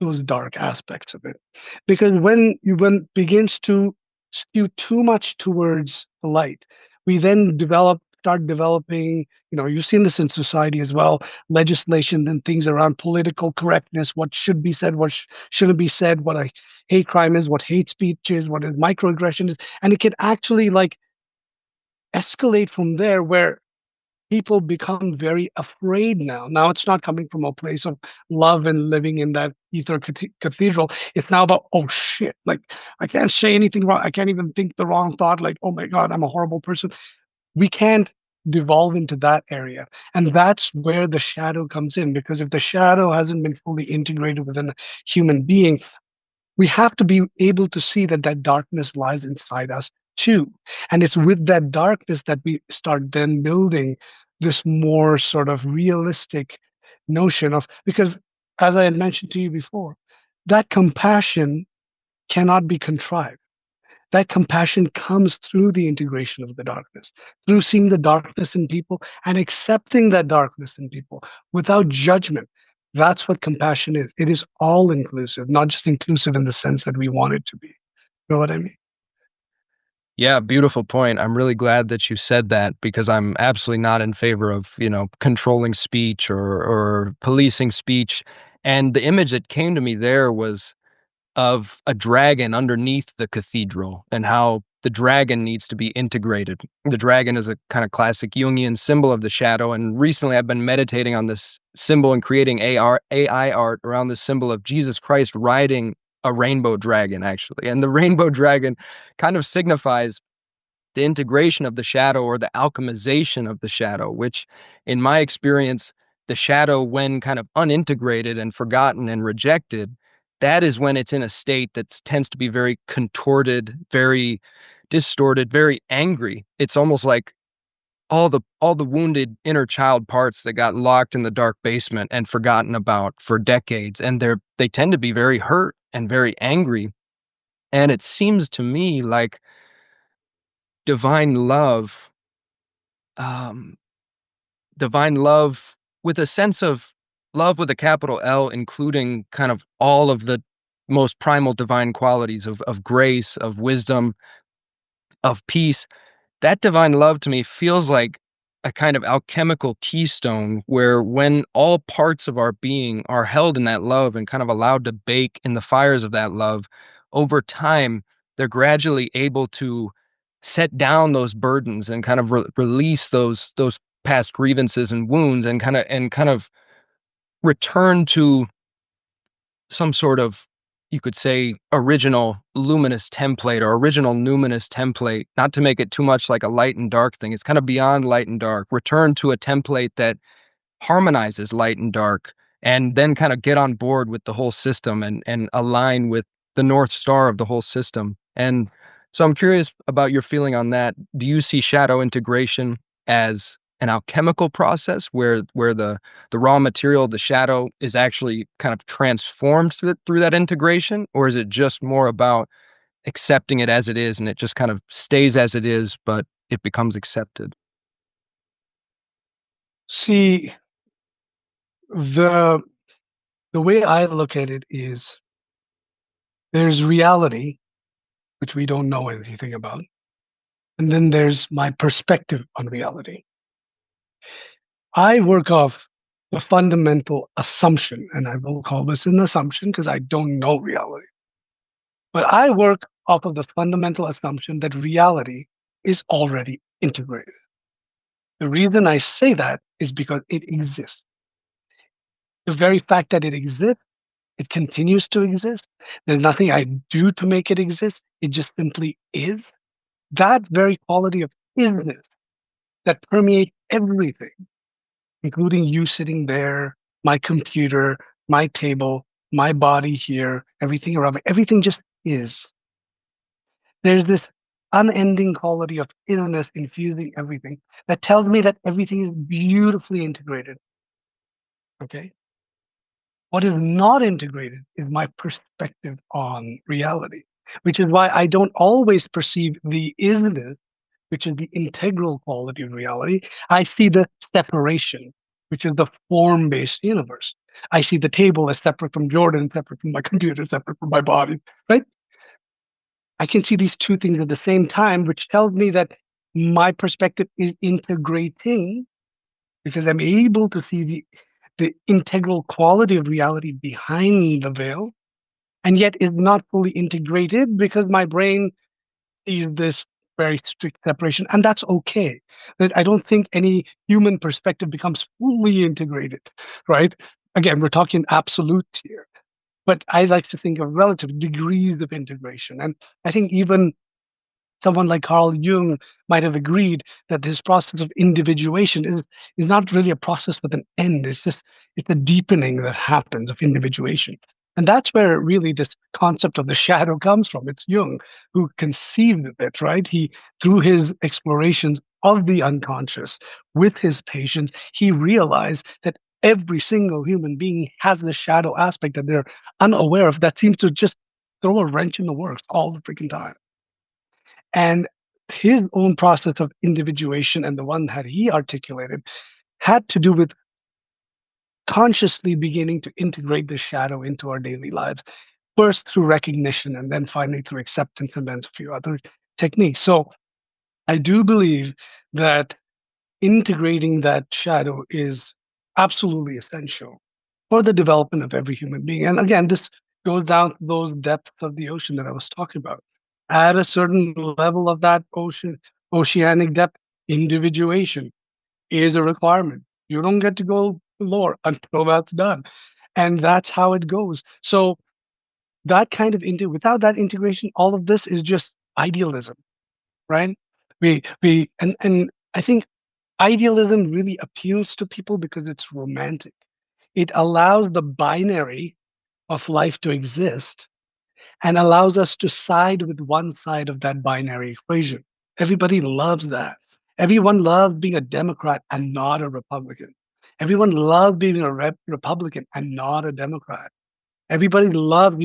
those dark aspects of it. Because when it begins to skew too much towards the light, we then start developing, you've seen this in society as well, legislation and things around political correctness, what should be said, what shouldn't be said, what a hate crime is, what hate speech is, what a microaggression is. And it can actually like escalate from there where people become very afraid now. Now it's not coming from a place of love and living in that ether cathedral. It's now about, oh shit, like I can't say anything wrong. I can't even think the wrong thought. Like, oh my God, I'm a horrible person. We can't devolve into that area. And that's where the shadow comes in, because if the shadow hasn't been fully integrated within a human being, we have to be able to see that that darkness lies inside us too. And it's with that darkness that we start then building this more sort of realistic notion of, because as I had mentioned to you before, that compassion cannot be contrived. That compassion comes through the integration of the darkness, through seeing the darkness in people and accepting that darkness in people without judgment. That's what compassion is. It is all inclusive, not just inclusive in the sense that we want it to be. You know what I mean? Yeah, beautiful point. I'm really glad that you said that because I'm absolutely not in favor of, controlling speech or policing speech. And the image that came to me there was of a dragon underneath the cathedral and how the dragon needs to be integrated. The dragon is a kind of classic Jungian symbol of the shadow. And recently I've been meditating on this symbol and creating AI art around the symbol of Jesus Christ riding a rainbow dragon, actually. And the rainbow dragon kind of signifies the integration of the shadow or the alchemization of the shadow, which in my experience, the shadow, when kind of unintegrated and forgotten and rejected, that is when it's in a state that tends to be very contorted, very distorted, very angry. It's almost like all the wounded inner child parts that got locked in the dark basement and forgotten about for decades. And they tend to be very hurt and very angry. And it seems to me like divine love um, divine love with a sense of love with a capital L, including kind of all of the most primal divine qualities of grace, of wisdom, of peace. That divine love to me feels like a kind of alchemical keystone where when all parts of our being are held in that love and kind of allowed to bake in the fires of that love, over time, they're gradually able to set down those burdens and kind of release those past grievances and wounds and kind of return to some sort of, you could say, original luminous template or original numinous template, not to make it too much like a light and dark thing. It's kind of beyond light and dark. Return to a template that harmonizes light and dark, and then kind of get on board with the whole system and align with the North Star of the whole system. And so I'm curious about your feeling on that. Do you see shadow integration as an alchemical process where the raw material, the shadow, is actually kind of transformed through that integration? Or is it just more about accepting it as it is and it just kind of stays as it is, but it becomes accepted? See, the the way I look at it is there's reality, which we don't know anything about. and then there's my perspective on reality. I work off the fundamental assumption, and I will call this an assumption because I don't know reality. But I work off of the fundamental assumption that reality is already integrated. The reason I say that is because it exists. The very fact that it exists, it continues to exist. There's nothing I do to make it exist. It just simply is. That very quality of isness that permeates everything, including you sitting there, my computer, my table, my body here, everything around me, everything just is. There's this unending quality of isness infusing everything that tells me that everything is beautifully integrated. Okay. What is not integrated is my perspective on reality, which is why I don't always perceive the isness, which is the integral quality of reality. I see the separation, which is the form based universe. I see the table as separate from Jordan, separate from my computer, separate from my body, right? I can see these two things at the same time, which tells me that my perspective is integrating because I'm able to see the integral quality of reality behind the veil, and yet is not fully integrated because my brain sees this very strict separation, and that's okay. That I don't think any human perspective becomes fully integrated, right? Again, we're talking absolute here, but I like to think of relative degrees of integration, and I think even someone like Carl Jung might have agreed that this process of individuation is not really a process with an end. It's a deepening that happens of individuation. And that's where really this concept of the shadow comes from. It's Jung who conceived of it, right? He, through his explorations of the unconscious with his patients, he realized that every single human being has the shadow aspect that they're unaware of that seems to just throw a wrench in the works all the freaking time. And his own process of individuation and the one that he articulated had to do with consciously beginning to integrate the shadow into our daily lives, first through recognition and then finally through acceptance and then a few other techniques. So I do believe that integrating that shadow is absolutely essential for the development of every human being. And again, this goes down to those depths of the ocean that I was talking about. At a certain level of that oceanic depth, individuation is a requirement. You don't get to go lower until that's done. And that's how it goes. So that kind of without that integration, all of this is just idealism, right? And I think idealism really appeals to people because it's romantic. It allows the binary of life to exist and allows us to side with one side of that binary equation. Everybody loves that. Everyone loves being a Democrat and not a Republican. Everyone loves being a Republican and not a Democrat. Everybody loves,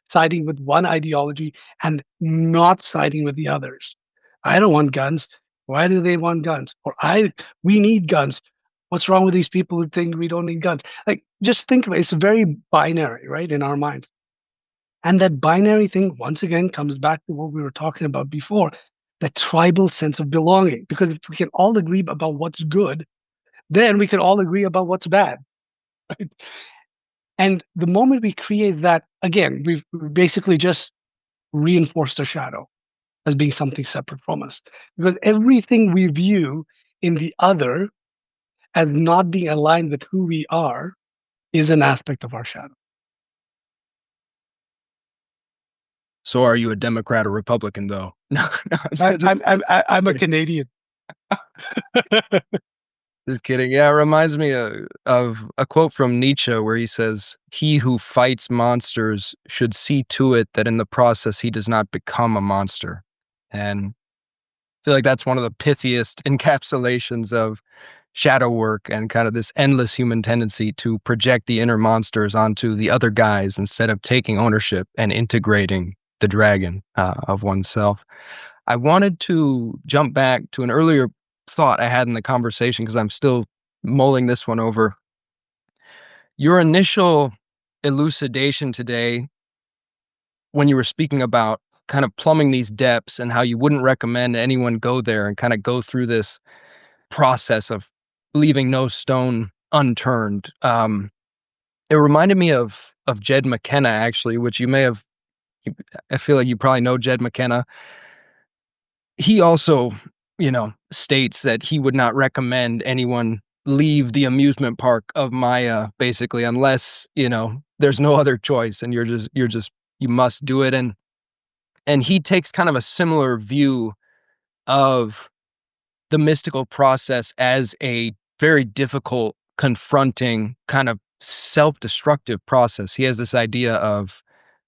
siding with one ideology and not siding with the others. I don't want guns. Why do they want guns? We need guns. What's wrong with these people who think we don't need guns? Like, just think of it. It's very binary, right, in our minds. And that binary thing, once again, comes back to what we were talking about before, that tribal sense of belonging. Because if we can all agree about what's good, then we can all agree about what's bad. Right? And the moment we create that, again, we've basically just reinforced the shadow as being something separate from us. Because everything we view in the other as not being aligned with who we are is an aspect of our shadow. So are you a Democrat or Republican, though? No, no, I'm a Canadian. just kidding. Yeah, it reminds me of a quote from Nietzsche where he says, "He who fights monsters should see to it that in the process he does not become a monster." And I feel like that's one of the pithiest encapsulations of shadow work and kind of this endless human tendency to project the inner monsters onto the other guys instead of taking ownership and integrating the dragon of oneself. I wanted to jump back to an earlier thought I had in the conversation because I'm still mulling this one over. Your initial elucidation today when you were speaking about kind of plumbing these depths and how you wouldn't recommend anyone go there and kind of go through this process of leaving no stone unturned. It reminded me of Jed McKenna, actually, which you may have. I feel like you probably know Jed McKenna. He also, states that he would not recommend anyone leave the amusement park of Maya, basically, unless, there's no other choice and you must do it. And he takes kind of a similar view of the mystical process as a very difficult, confronting, kind of self-destructive process. He has this idea of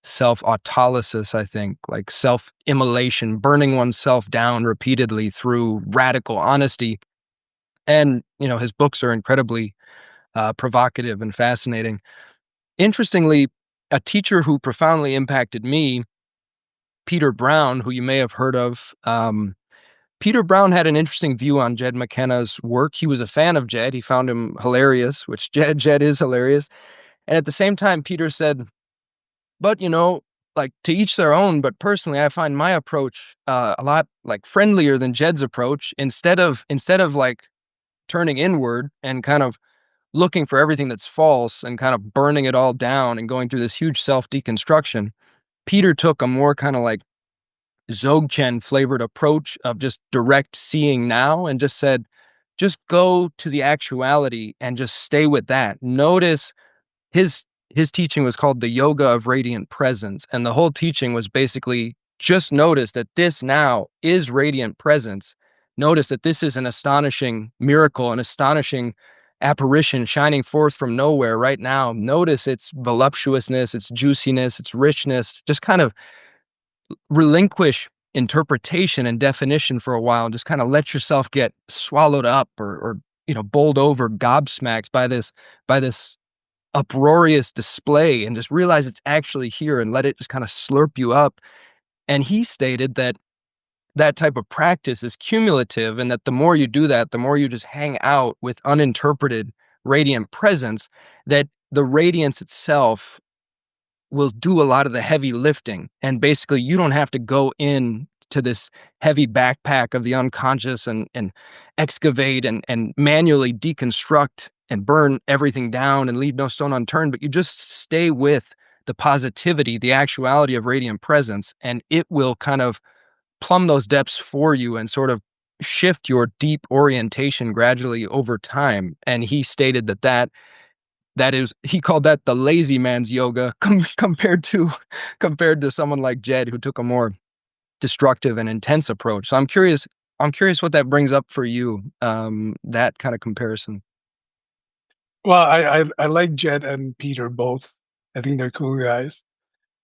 self-autolysis, I think, like self-immolation, burning oneself down repeatedly through radical honesty. And, his books are incredibly provocative and fascinating. Interestingly, a teacher who profoundly impacted me, Peter Brown, who you may have heard of, Peter Brown had an interesting view on Jed McKenna's work. He was a fan of Jed. He found him hilarious, which Jed is hilarious. And at the same time, Peter said, but, like to each their own, but personally, I find my approach a lot like friendlier than Jed's approach. Instead of like turning inward and kind of looking for everything that's false and kind of burning it all down and going through this huge self deconstruction, Peter took a more kind of like Dzogchen flavored approach of just direct seeing now and just said, just go to the actuality and just stay with that. Notice his teaching was called the yoga of radiant presence. And the whole teaching was basically just notice that this now is radiant presence. Notice that this is an astonishing miracle, an astonishing apparition shining forth from nowhere right now. Notice its voluptuousness, its juiciness, its richness. Just kind of relinquish interpretation and definition for a while and just kind of let yourself get swallowed up or bowled over, gobsmacked by this uproarious display, and just realize it's actually here and let it just kind of slurp you up. And he stated that that type of practice is cumulative, and that the more you do that, the more you just hang out with uninterpreted radiant presence, that the radiance itself will do a lot of the heavy lifting. And basically, you don't have to go in to this heavy backpack of the unconscious and excavate and manually deconstruct and burn everything down and leave no stone unturned, but you just stay with the positivity, the actuality of radiant presence, and it will kind of plumb those depths for you and sort of shift your deep orientation gradually over time. And he stated that is, he called that the lazy man's yoga compared to someone like Jed, who took a more destructive and intense approach. So I'm curious what that brings up for you, that kind of comparison. Well, I like Jed and Peter both. I think they're cool guys.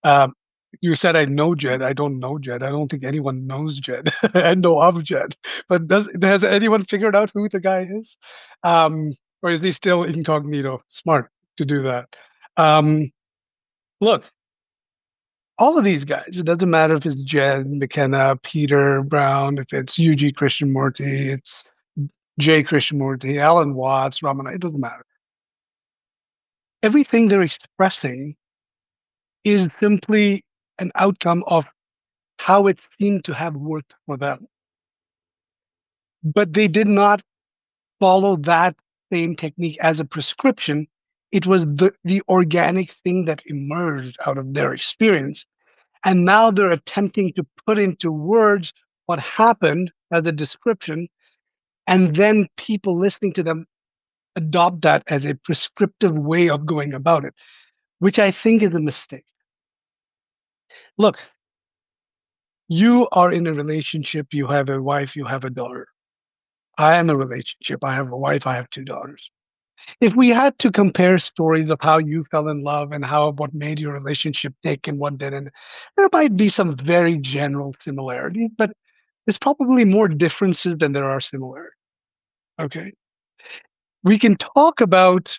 Um, you said I know Jed. I don't know Jed. I don't think anyone knows Jed. I know of Jed, but has anyone figured out who the guy is? Or is he still incognito? Smart to do that. Um, Look, all of these guys. It doesn't matter if it's Jed McKenna, Peter Brown, if it's UG Krishnamurti, it's J. Krishnamurti, Alan Watts, Ramana. It doesn't matter. Everything they're expressing is simply an outcome of how it seemed to have worked for them. But they did not follow that same technique as a prescription. It was the organic thing that emerged out of their experience. And now they're attempting to put into words what happened as a description. And then people listening to them adopt that as a prescriptive way of going about it, which I think is a mistake. Look, you are in a relationship, you have a wife, you have a daughter. I am in a relationship, I have a wife, I have two daughters. If we had to compare stories of how you fell in love and how what made your relationship tick and what didn't, there might be some very general similarities, but there's probably more differences than there are similarities. Okay. We can talk about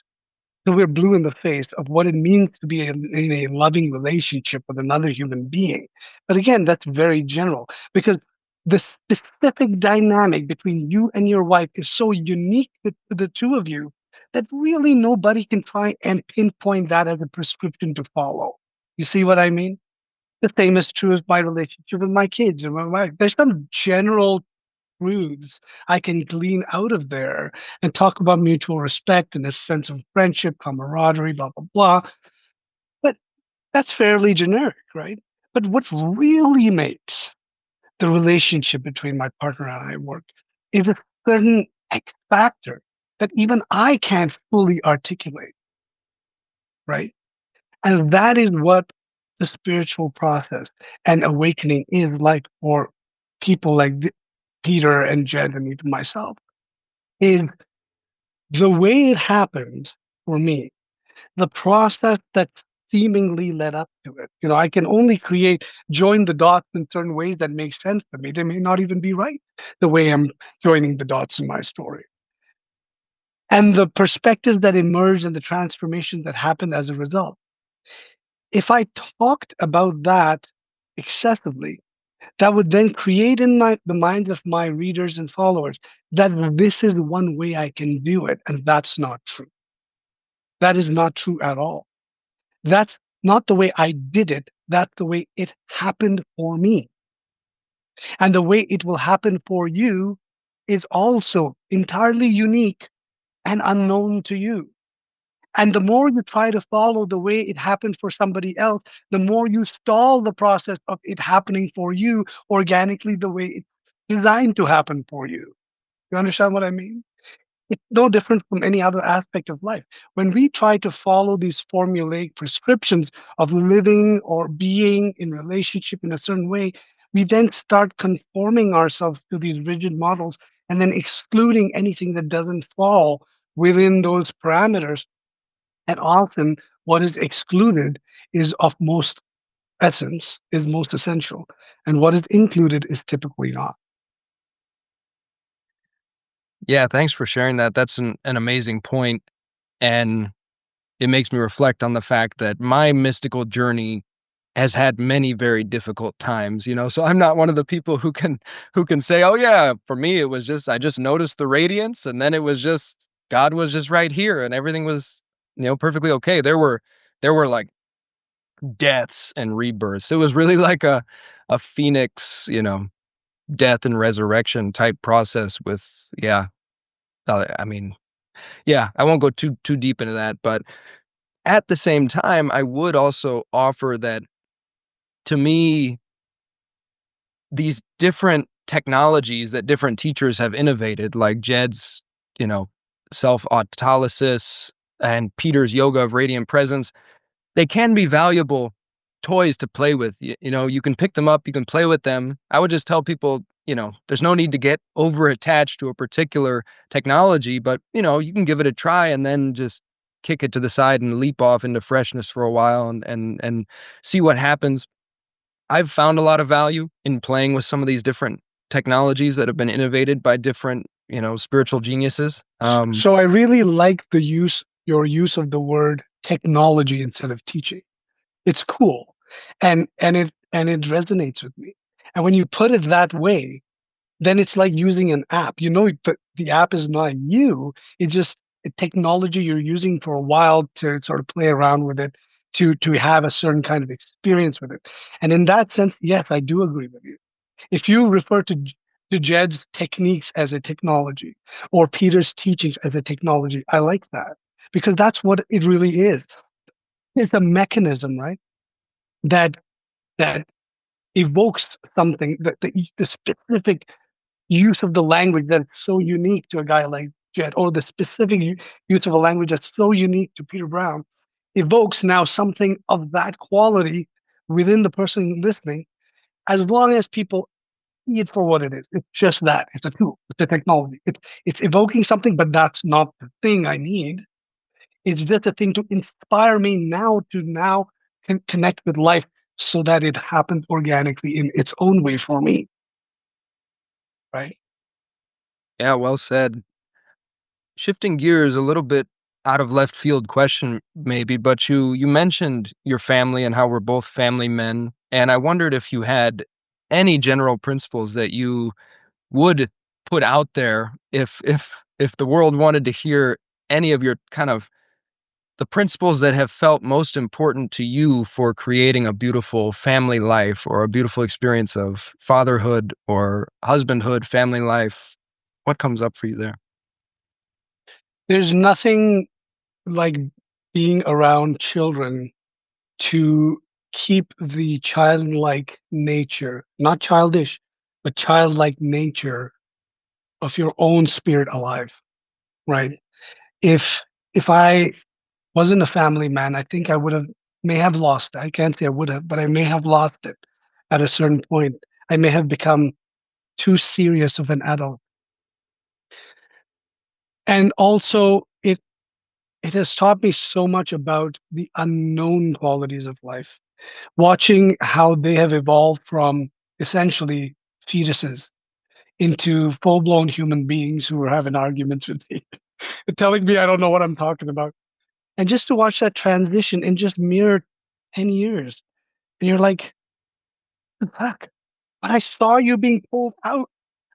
till we're blue in the face of what it means to be in a loving relationship with another human being. But again, that's very general because the specific dynamic between you and your wife is so unique to the two of you that really nobody can try and pinpoint that as a prescription to follow. You see what I mean? The same is true as my relationship with my kids and my wife. There's some general truths I can glean out of there and talk about mutual respect and a sense of friendship, camaraderie, blah, blah, blah. But that's fairly generic, right? But what really makes the relationship between my partner and I work is a certain X factor that even I can't fully articulate, right? And that is what the spiritual process and awakening is like for people like Peter and Jed and even myself, is the way it happened for me, the process that seemingly led up to it. I can only join the dots in certain ways that make sense to me. They may not even be right the way I'm joining the dots in my story. And the perspectives that emerged and the transformation that happened as a result. If I talked about that excessively, that would then create in the minds of my readers and followers that this is one way I can do it. And that's not true. That is not true at all. That's not the way I did it. That's the way it happened for me. And the way it will happen for you is also entirely unique and unknown to you. And the more you try to follow the way it happened for somebody else, the more you stall the process of it happening for you organically the way it's designed to happen for you. You understand what I mean? It's no different from any other aspect of life. When we try to follow these formulaic prescriptions of living or being in relationship in a certain way, we then start conforming ourselves to these rigid models and then excluding anything that doesn't fall within those parameters. And often what is excluded is of most essence, is most essential. And what is included is typically not. Yeah, thanks for sharing that. That's an amazing point, and it makes me reflect on the fact that my mystical journey has had many very difficult times, so I'm not one of the people who can say, "Oh yeah, for me it was just I just noticed the radiance and then it was just God was just right here and everything was, perfectly okay." There were like deaths and rebirths. It was really like a phoenix, death and resurrection type process with yeah, I mean, yeah, I won't go too deep into that, but at the same time, I would also offer that to me, these different technologies that different teachers have innovated, like Jed's, you know, self-autolysis and Peter's yoga of radiant presence, they can be valuable toys to play with. You can pick them up, you can play with them. I would just tell people, there's no need to get over attached to a particular technology, but you can give it a try and then just kick it to the side and leap off into freshness for a while and see what happens. I've found a lot of value in playing with some of these different technologies that have been innovated by different, spiritual geniuses. So I really like your use of the word technology instead of teaching. It's cool, and it resonates with me. And when you put it that way, then it's like using an app. The app is not you. It's just a technology you're using for a while to sort of play around with it, to have a certain kind of experience with it. And in that sense, yes, I do agree with you. If you refer to Jed's techniques as a technology or Peter's teachings as a technology, I like that because that's what it really is. It's a mechanism, right? That that evokes something that the specific use of the language that's so unique to a guy like Jed, or the specific use of a language that's so unique to Peter Brown, evokes now something of that quality within the person listening, as long as people see it for what it is. It's just that. It's a tool. It's a technology. It's evoking something, but that's not the thing I need. It's just a thing to inspire me now to connect with life so that it happens organically in its own way for me. Right. Yeah, well said. Shifting gears a little bit out of left field question maybe, but you mentioned your family and how we're both family men, and I wondered if you had any general principles that you would put out there if the world wanted to hear any of your kind of the principles that have felt most important to you for creating a beautiful family life or a beautiful experience of fatherhood or husbandhood, family life. What comes up for you there? There's nothing like being around children to keep the childlike nature, not childish, but childlike nature of your own spirit alive, right? If if I wasn't a family man, I think I would have may have lost it. I can't say I would have, but I may have lost it at a certain point. I may have become too serious of an adult. And also it has taught me so much about the unknown qualities of life. Watching how they have evolved from essentially fetuses into full-blown human beings who are having arguments with me, telling me I don't know what I'm talking about. And just to watch that transition in just mere 10 years. And you're like, fuck, but I saw you being pulled out.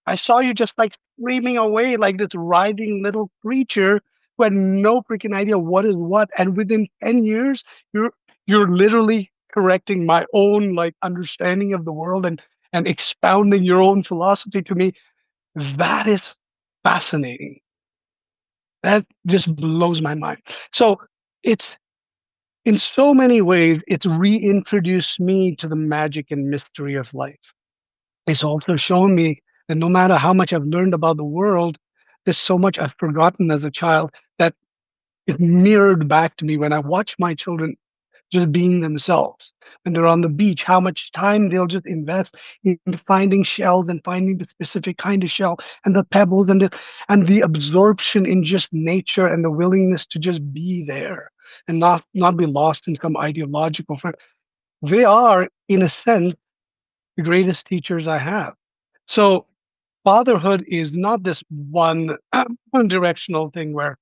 I saw you just like screaming away like this writhing little creature who had no freaking idea what is what. And within 10 years, you're you're literally correcting my own like understanding of the world and expounding your own philosophy to me. That is fascinating. That just blows my mind. So it's in so many ways, it's reintroduced me to the magic and mystery of life. It's also shown me that no matter how much I've learned about the world, there's so much I've forgotten as a child that is mirrored back to me when I watch my children just being themselves. When they're on the beach, how much time they'll just invest in finding shells and finding the specific kind of shell and the pebbles and the absorption in just nature and the willingness to just be there and not be lost in some ideological frame. They are, in a sense, the greatest teachers I have. So fatherhood is not this one directional thing where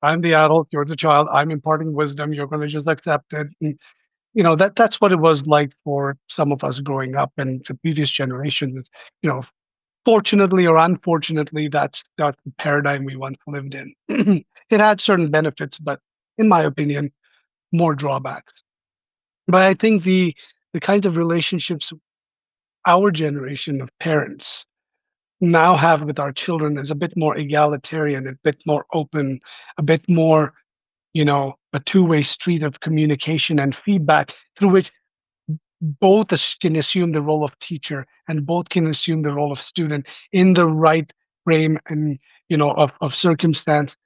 I'm the adult, you're the child, I'm imparting wisdom, you're going to just accept it. And, that's what it was like for some of us growing up and the previous generations. You know, fortunately or unfortunately, that's the paradigm we once lived in. It had certain benefits, but in my opinion, more drawbacks. But I think the kinds of relationships our generation of parents now have with our children is a bit more egalitarian, a bit more open, a bit more, a two-way street of communication and feedback through which both can assume the role of teacher and both can assume the role of student in the right frame and of circumstance.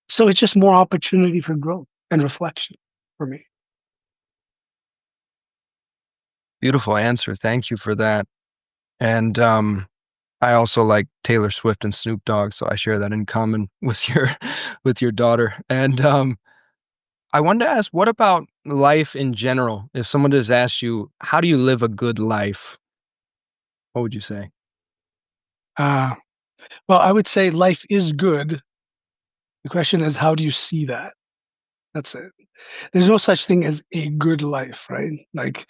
So it's just more opportunity for growth and reflection for me. Beautiful answer. Thank you for that. And I also like Taylor Swift and Snoop Dogg, so I share that in common with your with your daughter. And I wanted to ask, what about life in general? If someone just asked you, how do you live a good life? What would you say? Uh, well, I would say life is good. The question is, how do you see that? That's it. There's no such thing as a good life, right? Like,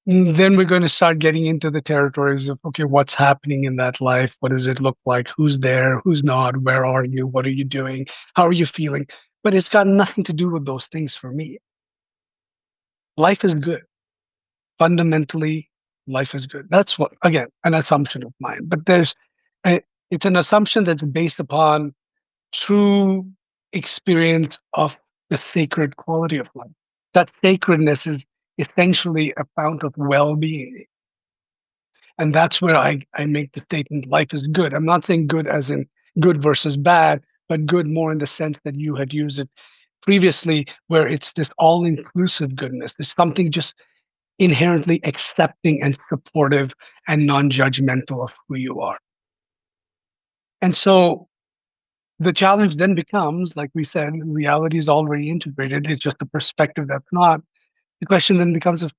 then we're going to start getting into the territories of, okay, what's happening in that life? What does it look like? Who's there? Who's not? Where are you? What are you doing? How are you feeling? But it's got nothing to do with those things for me. Life is good. Fundamentally, life is good. That's what, again, an assumption of mine. But a, it's an assumption that's based upon true experience of the sacred quality of life. That sacredness is essentially a fount of well-being. And that's where I make the statement life is good. I'm not saying good as in good versus bad, but good more in the sense that you had used it previously, where it's this all-inclusive goodness. There's something just inherently accepting and supportive and non-judgmental of who you are. And so the challenge then becomes, like we said, reality is already integrated. It's just the perspective that's not. The question then becomes of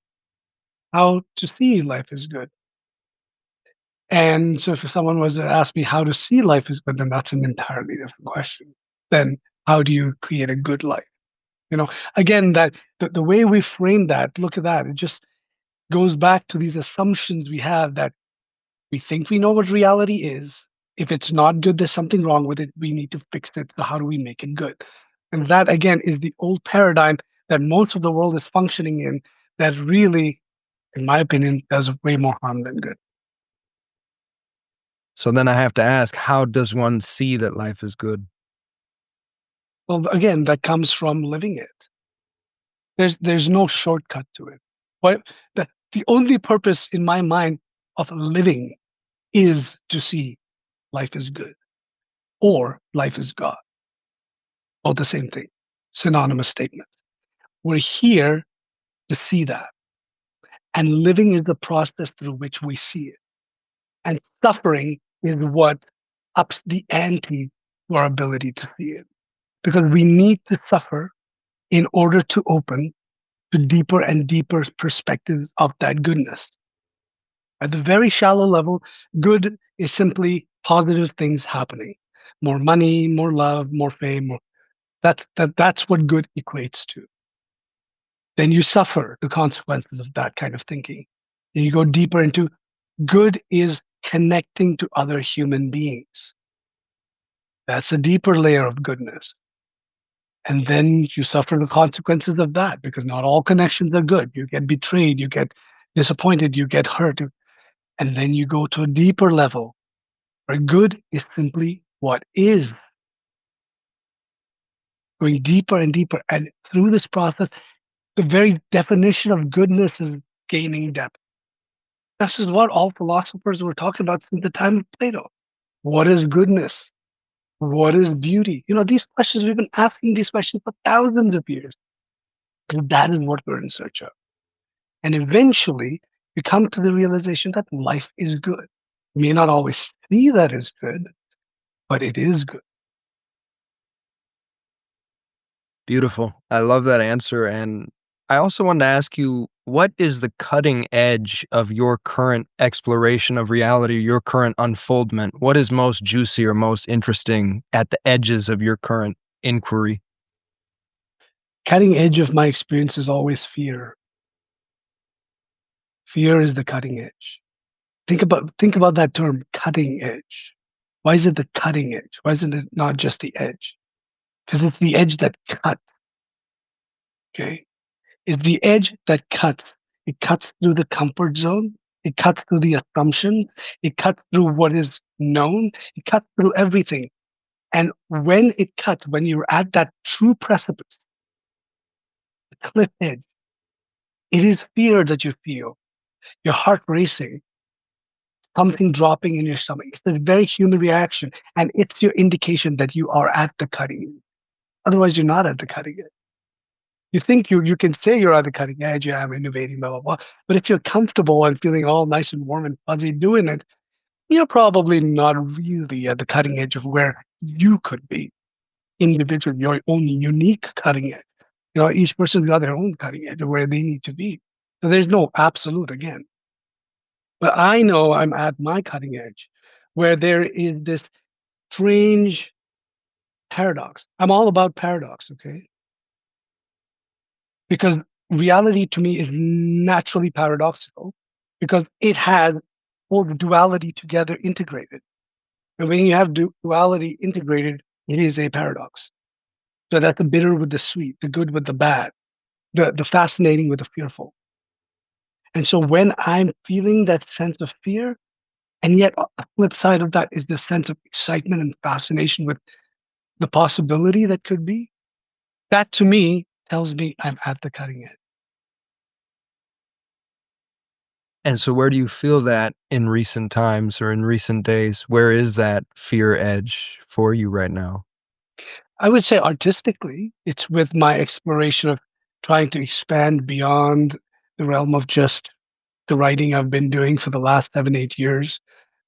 how to see life as good. And so if someone was to ask me how to see life as good, then that's an entirely different question. Then how do you create a good life? Again, that the way we frame that, look at that. It just goes back to these assumptions we have that we think we know what reality is. If it's not good, there's something wrong with it. We need to fix it. So how do we make it good? And that, again, is the old paradigm that most of the world is functioning in that really, in my opinion, does way more harm than good. So then I have to ask, how does one see that life is good? Well, again, that comes from living it. There's no shortcut to it. But the only purpose in my mind of living is to see life is good or life is God. All the same thing. Synonymous statement. We're here to see that. And living is the process through which we see it. And suffering is what ups the ante to our ability to see it. Because we need to suffer in order to open to deeper and deeper perspectives of that goodness. At the very shallow level, good is simply positive things happening. More money, more love, more fame. That's what good equates to. Then you suffer the consequences of that kind of thinking. And you go deeper into good is connecting to other human beings. That's a deeper layer of goodness. And then you suffer the consequences of that because not all connections are good. You get betrayed, you get disappointed, you get hurt. And then you go to a deeper level where good is simply what is. Going deeper and deeper. And through this process, the very definition of goodness is gaining depth. This is what all philosophers were talking about since the time of Plato. What is goodness? What is beauty? These questions, we've been asking these questions for thousands of years. And that is what we're in search of. And eventually, we come to the realization that life is good. We may not always see that as good, but it is good. Beautiful. I love that answer. And I also wanted to ask you, what is the cutting edge of your current exploration of reality, your current unfoldment? What is most juicy or most interesting at the edges of your current inquiry? Cutting edge of my experience is always fear. Fear is the cutting edge. Think about that term, cutting edge. Why is it the cutting edge? Why isn't it not just the edge? Because it's the edge that cuts. Okay, it's the edge that cuts. It cuts through the comfort zone. It cuts through the assumption. It cuts through what is known. It cuts through everything. And when it cuts, when you're at that true precipice, the cliff edge, it is fear that you feel, your heart racing, something dropping in your stomach. It's a very human reaction, and it's your indication that you are at the cutting edge. Otherwise, you're not at the cutting edge. You think you can say you're at the cutting edge, yeah, I'm innovating, blah, blah, blah. But if you're comfortable and feeling all nice and warm and fuzzy doing it, you're probably not really at the cutting edge of where you could be individual, your own unique cutting edge. Each person's got their own cutting edge of where they need to be. So there's no absolute again. But I know I'm at my cutting edge where there is this strange paradox. I'm all about paradox, okay? Because reality to me is naturally paradoxical because it has all the duality together integrated. And when you have duality integrated, it is a paradox. So that's the bitter with the sweet, the good with the bad, the fascinating with the fearful. And so when I'm feeling that sense of fear, and yet the flip side of that is the sense of excitement and fascination with the possibility that could be, that to me tells me I'm at the cutting edge. And so, where do you feel that in recent times or in recent days? Where is that fear edge for you right now? I would say artistically, it's with my exploration of trying to expand beyond the realm of just the writing I've been doing for the last 7, 8 years.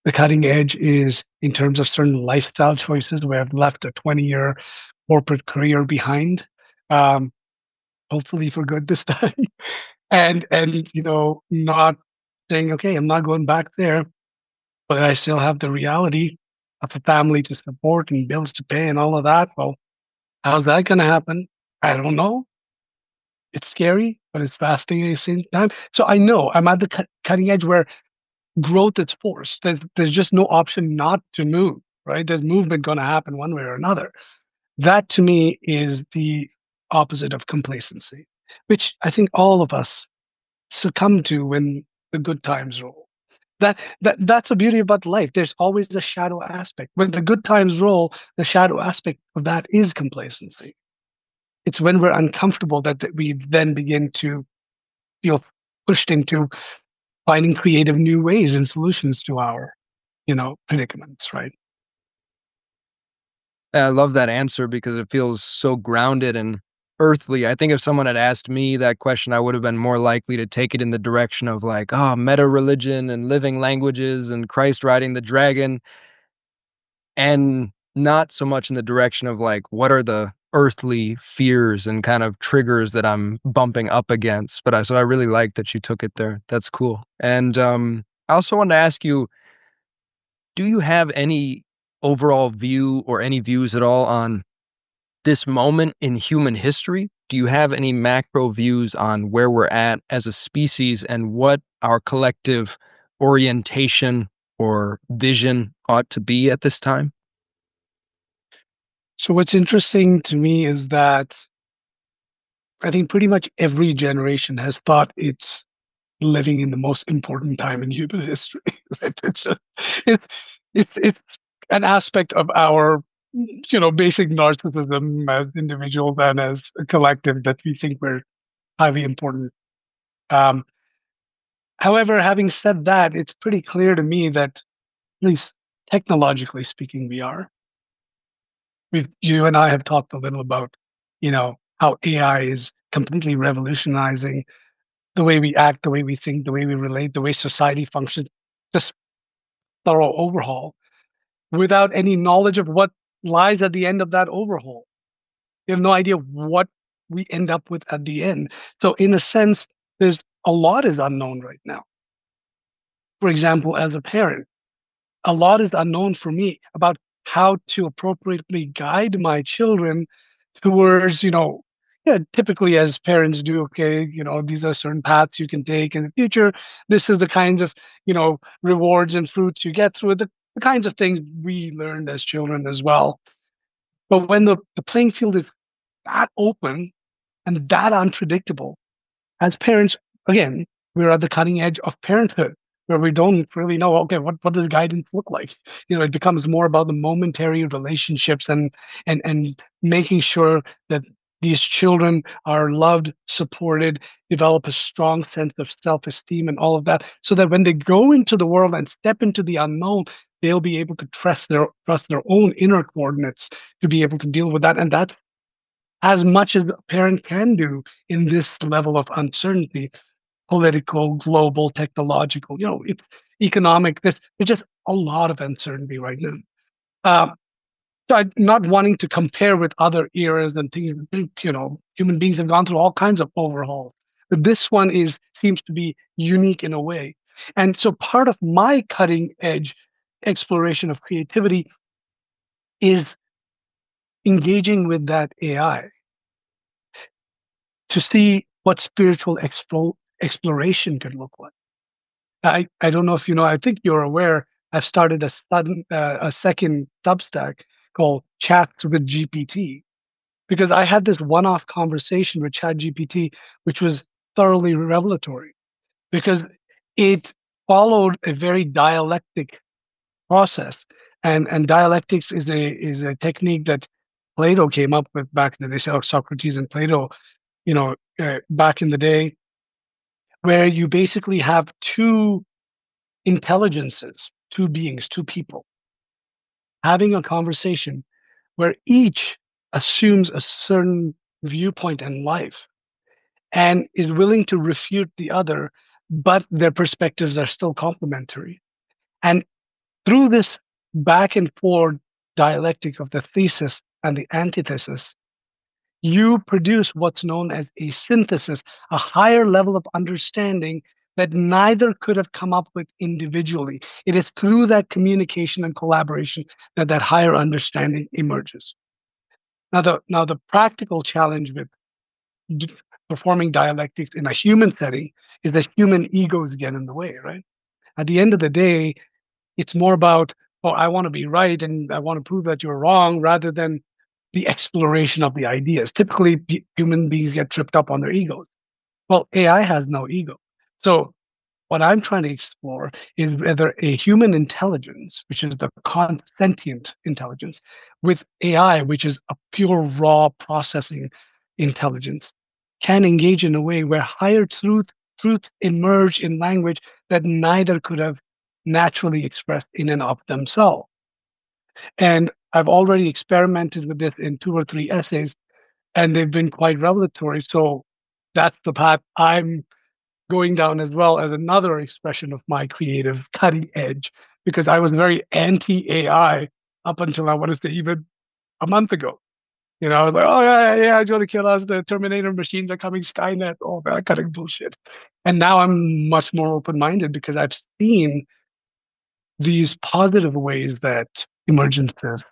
The cutting edge is in terms of certain lifestyle choices where I've left a 20-year corporate career behind, um, hopefully for good this time, and not saying, okay, I'm not going back there, but I still have the reality of a family to support and bills to pay and all of that. Well, how's that going to happen? I don't know. It's scary, but it's fascinating at the same time. So I know I'm at the cutting edge where growth is forced. There's just no option not to move, right? There's movement going to happen one way or another. That to me is the opposite of complacency, which I think all of us succumb to when the good times roll. That's the beauty about life. There's always a shadow aspect. When the good times roll, the shadow aspect of that is complacency. It's when we're uncomfortable that we then begin to feel pushed into finding creative new ways and solutions to our, predicaments, right? I love that answer because it feels so grounded and earthly. I think if someone had asked me that question, I would have been more likely to take it in the direction of like, oh, meta religion and living languages and Christ riding the dragon, and not so much in the direction of like, what are the earthly fears and kind of triggers that I'm bumping up against. So I really like that you took it there. That's cool. And I also wanted to ask you, do you have any overall view or any views at all on this moment in human history? Do you have any macro views on where we're at as a species and what our collective orientation or vision ought to be at this time? So what's interesting to me is that I think pretty much every generation has thought it's living in the most important time in human history. Right? It's it's an aspect of our basic narcissism as individuals and as a collective that we think we're highly important. Um, However, having said that, it's pretty clear to me that at least technologically speaking, we are. You and I have talked a little about how AI is completely revolutionizing the way we act, the way we think, the way we relate, the way society functions. Just thorough overhaul without any knowledge of what lies at the end of that overhaul. You have no idea what we end up with at the end. So, in a sense, there's a lot is unknown right now. For example, as a parent, a lot is unknown for me about how to appropriately guide my children towards, yeah, typically as parents do, okay, these are certain paths you can take in the future. This is the kinds of, rewards and fruits you get through it, the kinds of things we learned as children as well. But when the playing field is that open and that unpredictable, as parents, again, we're at the cutting edge of parenthood where we don't really know, okay, what does guidance look like? It becomes more about the momentary relationships and making sure that these children are loved, supported, develop a strong sense of self-esteem and all of that, so that when they go into the world and step into the unknown, they'll be able to trust their own inner coordinates to be able to deal with that. And that's as much as a parent can do in this level of uncertainty, political, global, technological, it's economic. There's just a lot of uncertainty right now. Um, so I'm not wanting to compare with other eras and things, human beings have gone through all kinds of overhaul. But this one seems to be unique in a way. And so part of my cutting edge exploration of creativity is engaging with that AI to see what spiritual exploration could look like. I don't know if you know, I think you're aware, I've started a second Substack called Chats with GPT because I had this one-off conversation with ChatGPT, which was thoroughly revelatory because it followed a very dialectic process, and dialectics is a technique that Plato came up with back in the day. Socrates and Plato, back in the day, where you basically have two intelligences, two beings, two people having a conversation where each assumes a certain viewpoint in life and is willing to refute the other, but their perspectives are still complementary. And through this back and forth dialectic of the thesis and the antithesis, you produce what's known as a synthesis, a higher level of understanding that neither could have come up with individually. It is through that communication and collaboration that that higher understanding emerges. Now the practical challenge with d- performing dialectics in a human setting is that human egos get in the way, right? At the end of the day, it's more about, oh, I want to be right and I want to prove that you're wrong rather than the exploration of the ideas. Typically, human beings get tripped up on their egos. Well, AI has no ego. So what I'm trying to explore is whether a human intelligence, which is the sentient intelligence, with AI, which is a pure raw processing intelligence, can engage in a way where higher truths emerge in language that neither could have naturally expressed in and of themselves. And I've already experimented with this in 2 or 3 essays, and they've been quite revelatory. So that's the path I'm going down, as well as another expression of my creative cutting edge, because I was very anti AI up until, I want to say, even a month ago. I was like, oh yeah, yeah, it's going to kill us. The Terminator machines are coming, Skynet, all that kind of bullshit. And now I'm much more open minded because I've seen these positive ways that emergences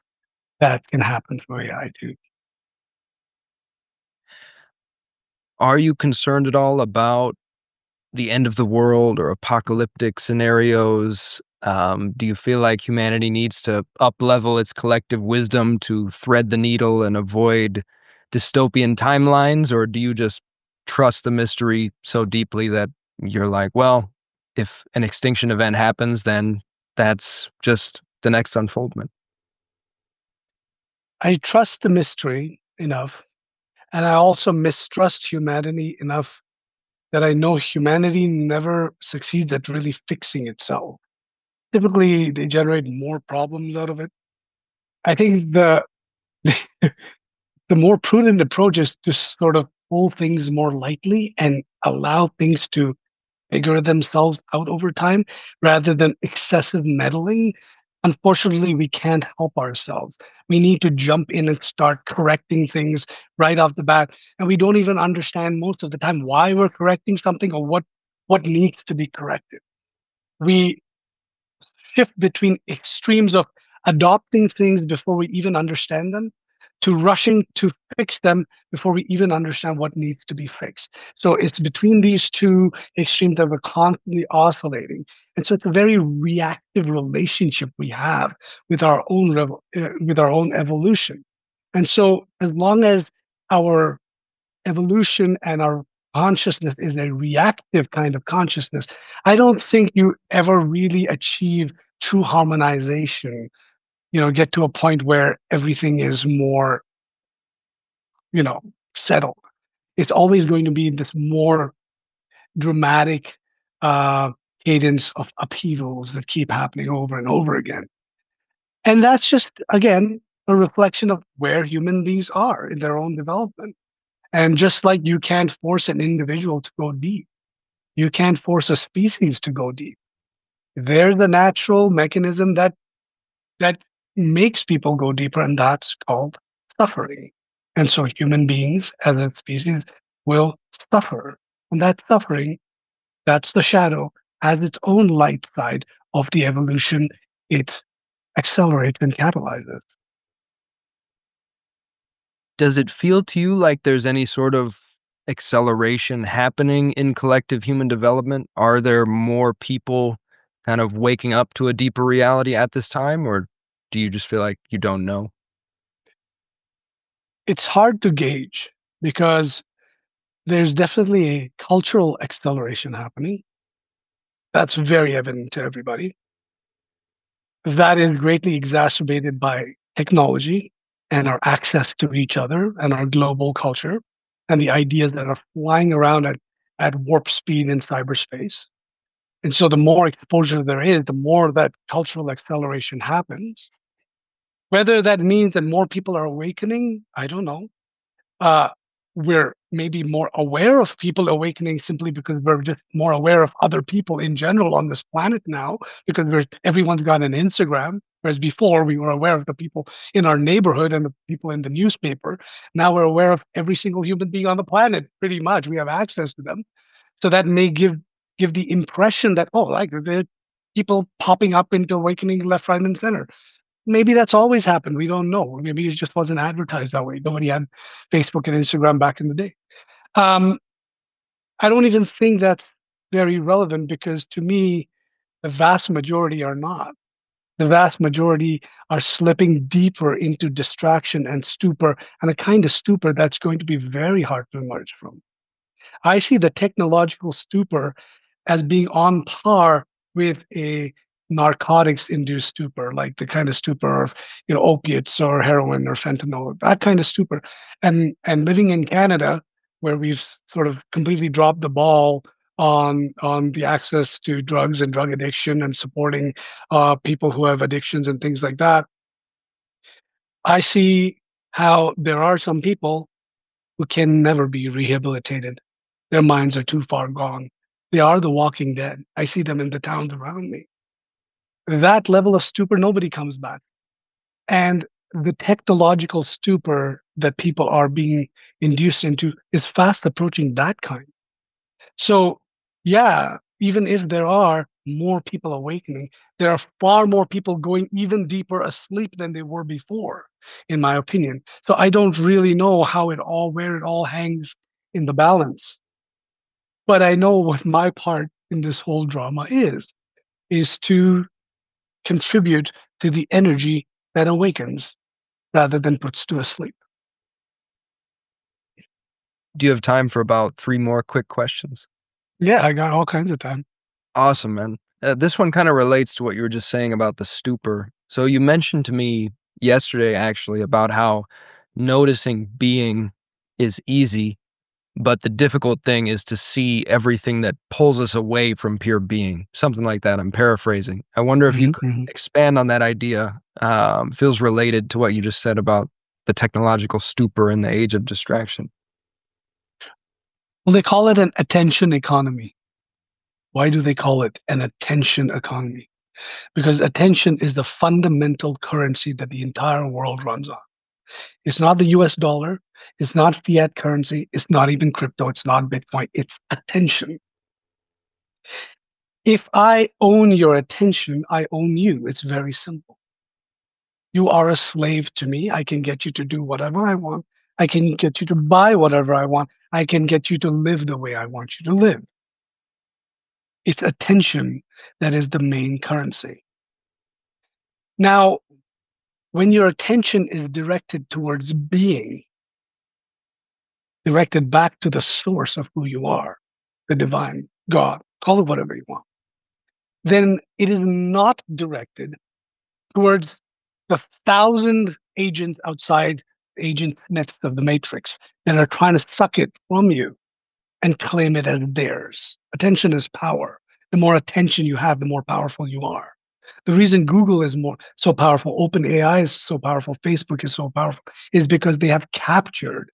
that can happen through AI too. Are you concerned at all about the end of the world or apocalyptic scenarios? Do you feel like humanity needs to up-level its collective wisdom to thread the needle and avoid dystopian timelines? Or do you just trust the mystery so deeply that you're like, well, if an extinction event happens, then that's just the next unfoldment? I trust the mystery enough, and I also mistrust humanity enough that I know humanity never succeeds at really fixing itself. Typically, they generate more problems out of it. I think the more prudent approach is to sort of pull things more lightly and allow things to figure themselves out over time rather than excessive meddling. Unfortunately, we can't help ourselves. We need to jump in and start correcting things right off the bat. And we don't even understand most of the time why we're correcting something or what needs to be corrected. We shift between extremes of adopting things before we even understand them to rushing to fix them before we even understand what needs to be fixed. So it's between these two extremes that we're constantly oscillating. And so it's a very reactive relationship we have with our own with our own evolution. And so as long as our evolution and our consciousness is a reactive kind of consciousness, I don't think you ever really achieve true harmonization, get to a point where everything is more, you know, settled. It's always going to be this more dramatic uh, cadence of upheavals that keep happening over and over again. And that's just, again, a reflection of where human beings are in their own development. And just like you can't force an individual to go deep, you can't force a species to go deep. They're the natural mechanism that makes people go deeper, and that's called suffering. And so human beings as a species will suffer. And that suffering, that's the shadow, has its own light side of the evolution it accelerates and catalyzes. Does it feel to you like there's any sort of acceleration happening in collective human development? Are there more people kind of waking up to a deeper reality at this time, or do you just feel like you don't know? It's hard to gauge because there's definitely a cultural acceleration happening. That's very evident to everybody. That is greatly exacerbated by technology and our access to each other and our global culture and the ideas that are flying around at warp speed in cyberspace. And so the more exposure there is, the more that cultural acceleration happens. Whether that means that more people are awakening, I don't know. uh, we're maybe more aware of people awakening simply because we're just more aware of other people in general on this planet now, because everyone's got an Instagram, whereas before we were aware of the people in our neighborhood and the people in the newspaper. Now we're aware of every single human being on the planet. Pretty much, we have access to them, so that may give the impression that, oh, like the people popping up into awakening left, right, and center. Maybe that's always happened. We don't know. Maybe it just wasn't advertised that way. Nobody had Facebook and Instagram back in the day. Um, I don't even think that's very relevant because to me, the vast majority are not. The vast majority are slipping deeper into distraction and stupor, and a kind of stupor that's going to be very hard to emerge from. I see the technological stupor as being on par with a narcotics induced stupor, like the kind of stupor of opiates or heroin or fentanyl, that kind of stupor. And living in Canada, where we've sort of completely dropped the ball on the access to drugs and drug addiction and supporting people who have addictions and things like that, I see how there are some people who can never be rehabilitated. Their minds are too far gone. They are the walking dead. I see them in the towns around me. That level of stupor, nobody comes back. And the technological stupor that people are being induced into is fast approaching that kind. So, yeah, even if there are more people awakening, there are far more people going even deeper asleep than they were before, in my opinion. So I don't really know where it all hangs in the balance. But I know what my part in this whole drama is to contribute to the energy that awakens rather than puts to asleep. Do you have time for about 3 more quick questions? Yeah, I got all kinds of time. Awesome, man. This one kind of relates to what you were just saying about the stupor. So you mentioned to me yesterday actually about how noticing being is easy, but the difficult thing is to see everything that pulls us away from pure being. Something like that. I'm paraphrasing. I wonder if you Mhm, could mhm. expand on that idea. Feels related to what you just said about the technological stupor in the age of distraction. Well, they call it an attention economy. Why do they call it an attention economy? Because attention is the fundamental currency that the entire world runs on. It's not the US dollar, it's not fiat currency, it's not even crypto, it's not Bitcoin, it's attention. If I own your attention, I own you. It's very simple. You are a slave to me. I can get you to do whatever I want. I can get you to buy whatever I want. I can get you to live the way I want you to live. It's attention that is the main currency. Now, when your attention is directed towards being, directed back to the source of who you are, the divine, God, call it whatever you want, then it is not directed towards the thousand agents outside agent nets of the matrix that are trying to suck it from you and claim it as theirs. Attention is power. The more attention you have, the more powerful you are. The reason Google is so powerful, OpenAI is so powerful, Facebook is so powerful, is because they have captured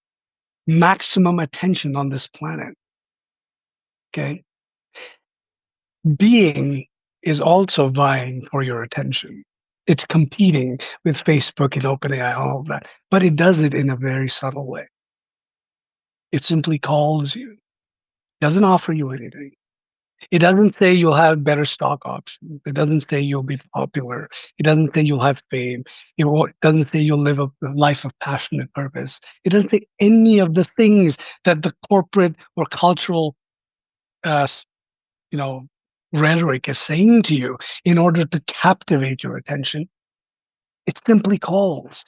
maximum attention on this planet. Okay. Being is also vying for your attention. It's competing with Facebook and OpenAI, all of that, but it does it in a very subtle way. It simply calls you, doesn't offer you anything. It doesn't say you'll have better stock options. It doesn't say you'll be popular. It doesn't say you'll have fame. It doesn't say you'll live a life of passionate purpose. It doesn't say any of the things that the corporate or cultural, uh, you know, rhetoric is saying to you in order to captivate your attention. It simply calls.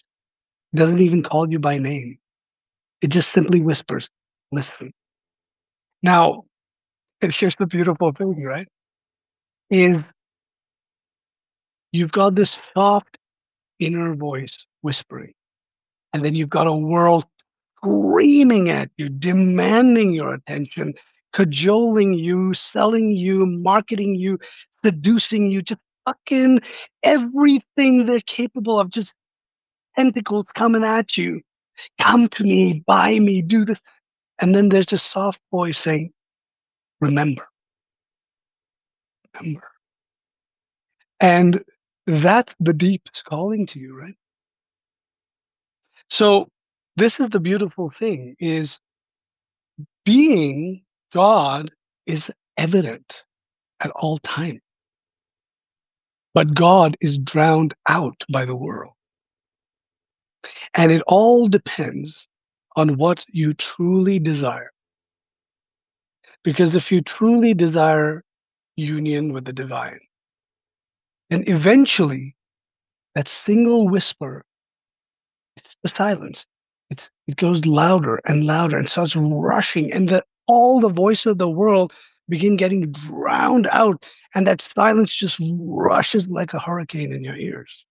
It doesn't even call you by name. It just simply whispers, listen. Now, here's the beautiful thing, right? Is you've got this soft inner voice whispering, and then you've got a world screaming at you, demanding your attention, cajoling you, selling you, marketing you, seducing you, just fucking everything they're capable of, just tentacles coming at you. Come to me, buy me, do this. And then there's a soft voice saying, remember, remember. And that's the deepest calling to you, right? So this is the beautiful thing is being God is evident at all time. But God is drowned out by the world. And it all depends on what you truly desire. Because if you truly desire union with the divine, then eventually that single whisper, it's the silence. It goes louder and louder and starts rushing, and all the voice of the world begin getting drowned out, and that silence just rushes like a hurricane in your ears.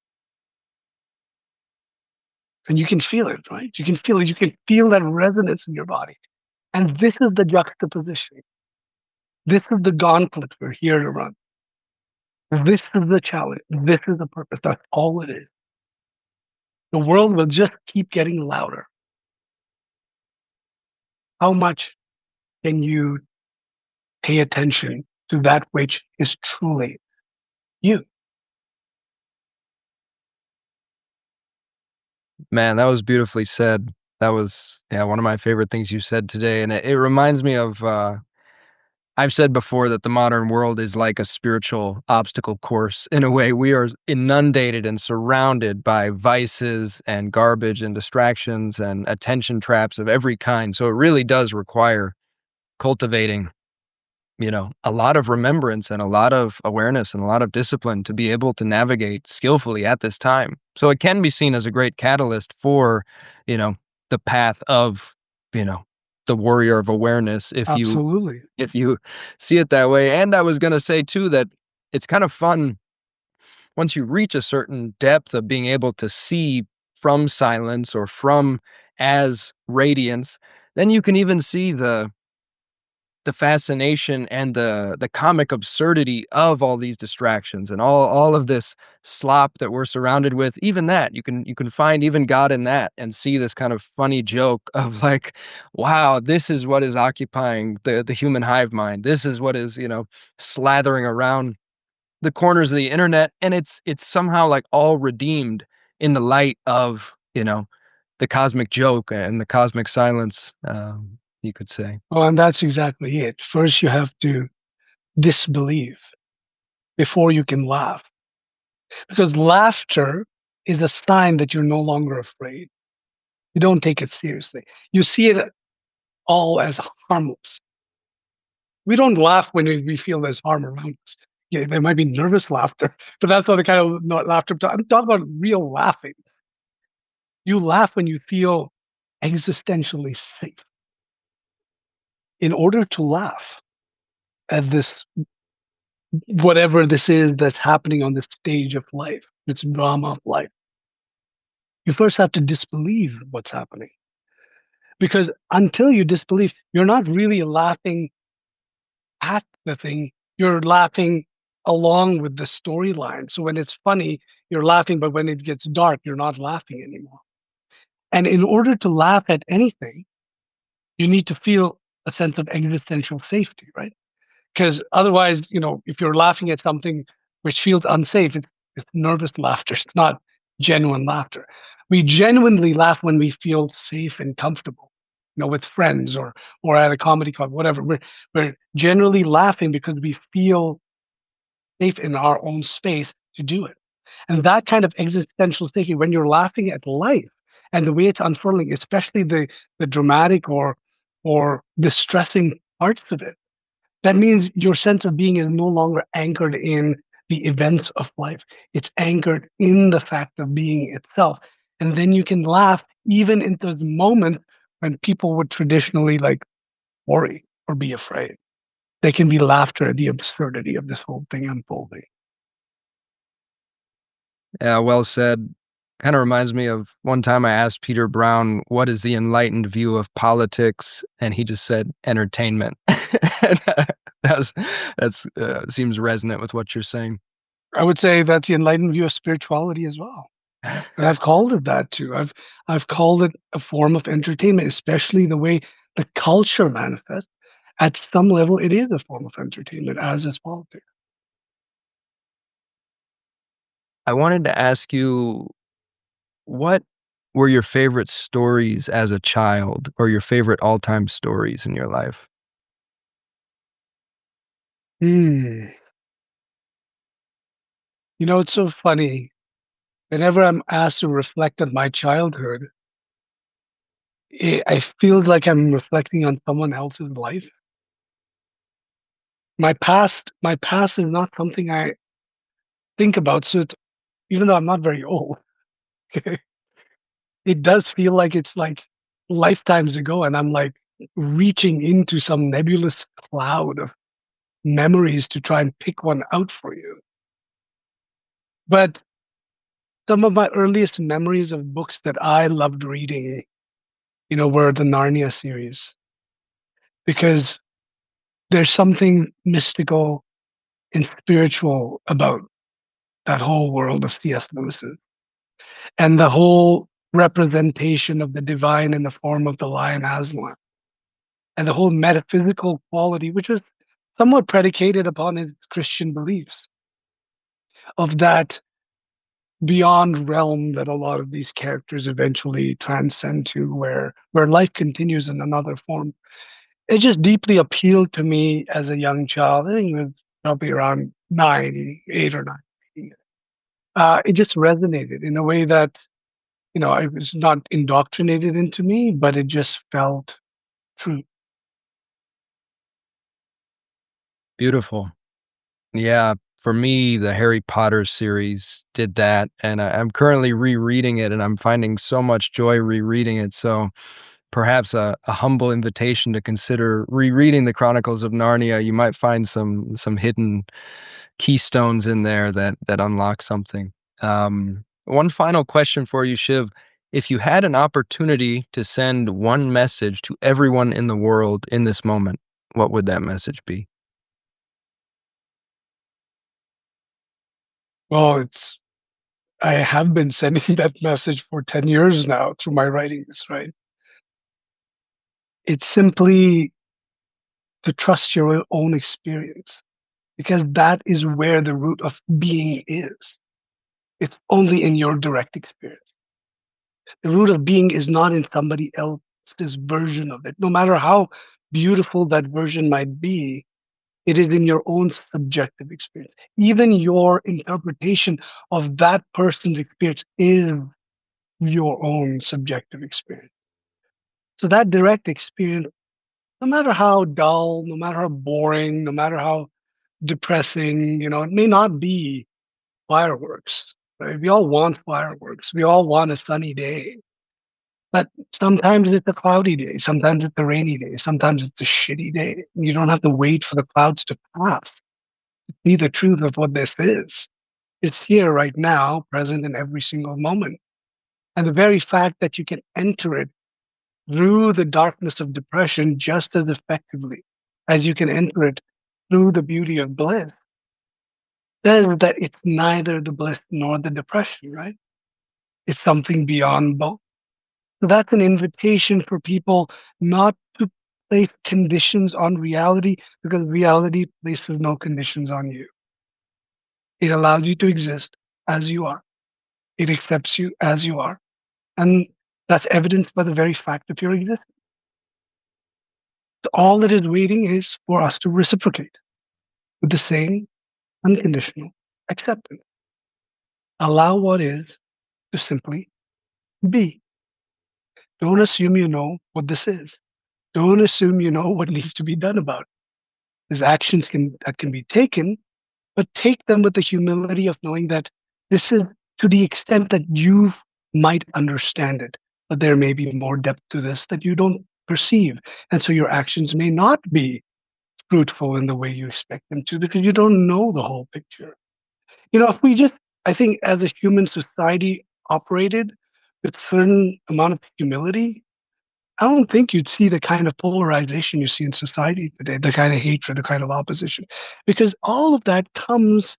And you can feel it, right? You can feel it. You can feel that resonance in your body. And this is the juxtaposition. This is the gauntlet we're here to run. This is the challenge. This is the purpose. That's all it is. The world will just keep getting louder. How much can you pay attention to that which is truly you? Man, that was beautifully said. That was, yeah, one of my favorite things you said today. And it reminds me of, I've said before that the modern world is like a spiritual obstacle course. In a way, we are inundated and surrounded by vices and garbage and distractions and attention traps of every kind. So it really does require cultivating, a lot of remembrance and a lot of awareness and a lot of discipline to be able to navigate skillfully at this time. So it can be seen as a great catalyst for, you know, the path of, you know, the warrior of awareness Absolutely. if you see it that way. And I was going to say too that it's kind of fun once you reach a certain depth of being able to see from silence or from as radiance, then you can even see the fascination and the comic absurdity of all these distractions and all of this slop that we're surrounded with. Even that you can find even God in that and see this kind of funny joke of like, wow, this is what is occupying the human hive mind. This is what is, slathering around the corners of the internet, and it's somehow like all redeemed in the light of, the cosmic joke and the cosmic silence, you could say. Well, and that's exactly it. First, you have to disbelieve before you can laugh. Because laughter is a sign that you're no longer afraid. You don't take it seriously. You see it all as harmless. We don't laugh when we feel there's harm around us. Yeah, there might be nervous laughter, but that's not the kind of not laughter. I'm talking about real laughing. You laugh when you feel existentially safe. In order to laugh at this, whatever this is that's happening on this stage of life, this drama of life, you first have to disbelieve what's happening. Because until you disbelieve, you're not really laughing at the thing, you're laughing along with the storyline. So when it's funny, you're laughing, but when it gets dark, you're not laughing anymore. And in order to laugh at anything, you need to feel a sense of existential safety, right? Because otherwise, if you're laughing at something which feels unsafe, it's nervous laughter. It's not genuine laughter. We genuinely laugh when we feel safe and comfortable, with friends or at a comedy club, whatever. We're generally laughing because we feel safe in our own space to do it. And that kind of existential safety, when you're laughing at life and the way it's unfurling, especially the dramatic or distressing parts of it, that means your sense of being is no longer anchored in the events of life. It's anchored in the fact of being itself. And then you can laugh even in those moments when people would traditionally like worry or be afraid. They can be laughter at the absurdity of this whole thing unfolding. Yeah, well said. Kind of reminds me of one time I asked Peter Brown, what is the enlightened view of politics? And he just said entertainment. And, that's seems resonant with what you're saying. I would say that's the enlightened view of spirituality as well. And I've called it that too. I've called it a form of entertainment, especially the way the culture manifests. At some level, it is a form of entertainment, as is politics. I wanted to ask you, what were your favorite stories as a child or your favorite all-time stories in your life? Hmm. It's so funny. Whenever I'm asked to reflect on my childhood, I feel like I'm reflecting on someone else's life. My past is not something I think about. So even though I'm not very old, okay, it does feel like it's like lifetimes ago, and I'm like reaching into some nebulous cloud of memories to try and pick one out for you. But some of my earliest memories of books that I loved reading, were the Narnia series because there's something mystical and spiritual about that whole world of C.S. Lewis's and the whole representation of the divine in the form of the lion Aslan and the whole metaphysical quality, which was somewhat predicated upon his Christian beliefs of that beyond realm that a lot of these characters eventually transcend to where life continues in another form. It just deeply appealed to me as a young child. I think it was probably around 8 or 9. It just resonated in a way that, it was not indoctrinated into me, but it just felt true. Beautiful. Yeah, for me, the Harry Potter series did that, and I'm currently rereading it, and I'm finding so much joy rereading it. So perhaps a humble invitation to consider rereading the Chronicles of Narnia. You might find some hidden keystones in there that unlock something. One final question for you, Shiv. If you had an opportunity to send one message to everyone in the world in this moment, what would that message be? Well, I have been sending that message for 10 years now through my writings, right? It's simply to trust your own experience because that is where the root of being is. It's only in your direct experience. The root of being is not in somebody else's version of it. No matter how beautiful that version might be, it is in your own subjective experience. Even your interpretation of that person's experience is your own subjective experience. So that direct experience, no matter how dull, no matter how boring, no matter how depressing, it may not be fireworks, right? We all want fireworks. We all want a sunny day. But sometimes it's a cloudy day. Sometimes it's a rainy day. Sometimes it's a shitty day. You don't have to wait for the clouds to pass to see the truth of what this is. It's here right now, present in every single moment. And the very fact that you can enter it through the darkness of depression just as effectively as you can enter it through the beauty of bliss says that it's neither the bliss nor the depression, right? It's something beyond both. So that's an invitation for people not to place conditions on reality because reality places no conditions on you. It allows you to exist as you are. It accepts you as you are. And that's evidenced by the very fact of your existence. All that is waiting is for us to reciprocate with the same unconditional acceptance. Allow what is to simply be. Don't assume you know what this is. Don't assume you know what needs to be done about it. There's actions that can be taken, but take them with the humility of knowing that this is to the extent that you might understand it, but there may be more depth to this that you don't perceive. And so your actions may not be fruitful in the way you expect them to because you don't know the whole picture. If we just, I think, as a human society operated with certain amount of humility, I don't think you'd see the kind of polarization you see in society today, the kind of hatred, the kind of opposition, because all of that comes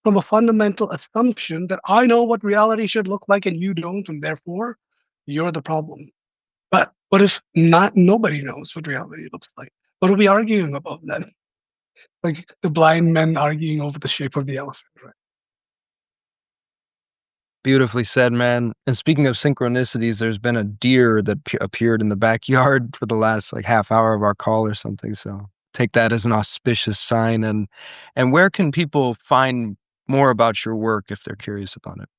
from a fundamental assumption that I know what reality should look like and you don't, and therefore you're the problem. But what if not nobody knows what reality looks like? What are we arguing about then? Like the blind men arguing over the shape of the elephant, right? Beautifully said, man. And speaking of synchronicities, there's been a deer that appeared in the backyard for the last like half hour of our call or something. So take that as an auspicious sign. And where can people find more about your work if they're curious about it?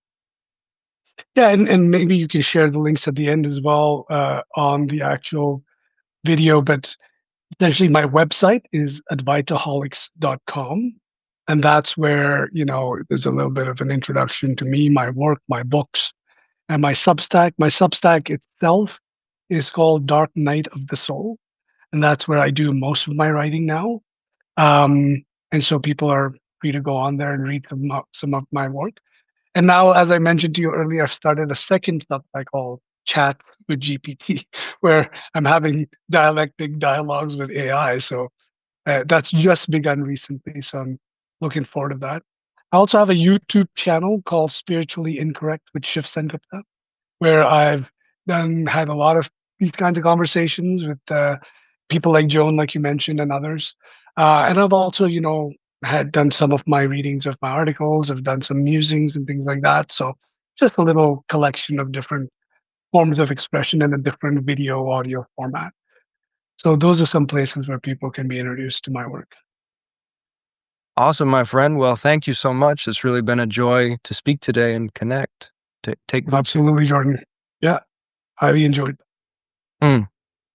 Yeah, and maybe you can share the links at the end as well on the actual video. But essentially, my website is advaitaholics.com. And that's where, there's a little bit of an introduction to me, my work, my books, and my Substack. My Substack itself is called Dark Night of the Soul, and that's where I do most of my writing now. And so people are free to go on there and read some of my work. And now, as I mentioned to you earlier, I've started a second Substack called Chat with GPT, where I'm having dialectic dialogues with AI. So that's just begun recently. So I'm looking forward to that. I also have a YouTube channel called Spiritually Incorrect with Shiv Sengupta, where I've had a lot of these kinds of conversations with people like Joan, like you mentioned, and others. And I've also, had done some of my readings of my articles. I've done some musings and things like that. So just a little collection of different forms of expression in a different video audio format. So those are some places where people can be introduced to my work. Awesome, my friend. Well, thank you so much. It's really been a joy to speak today and connect. Take Absolutely, Jordan. Yeah, highly enjoyed. Mm.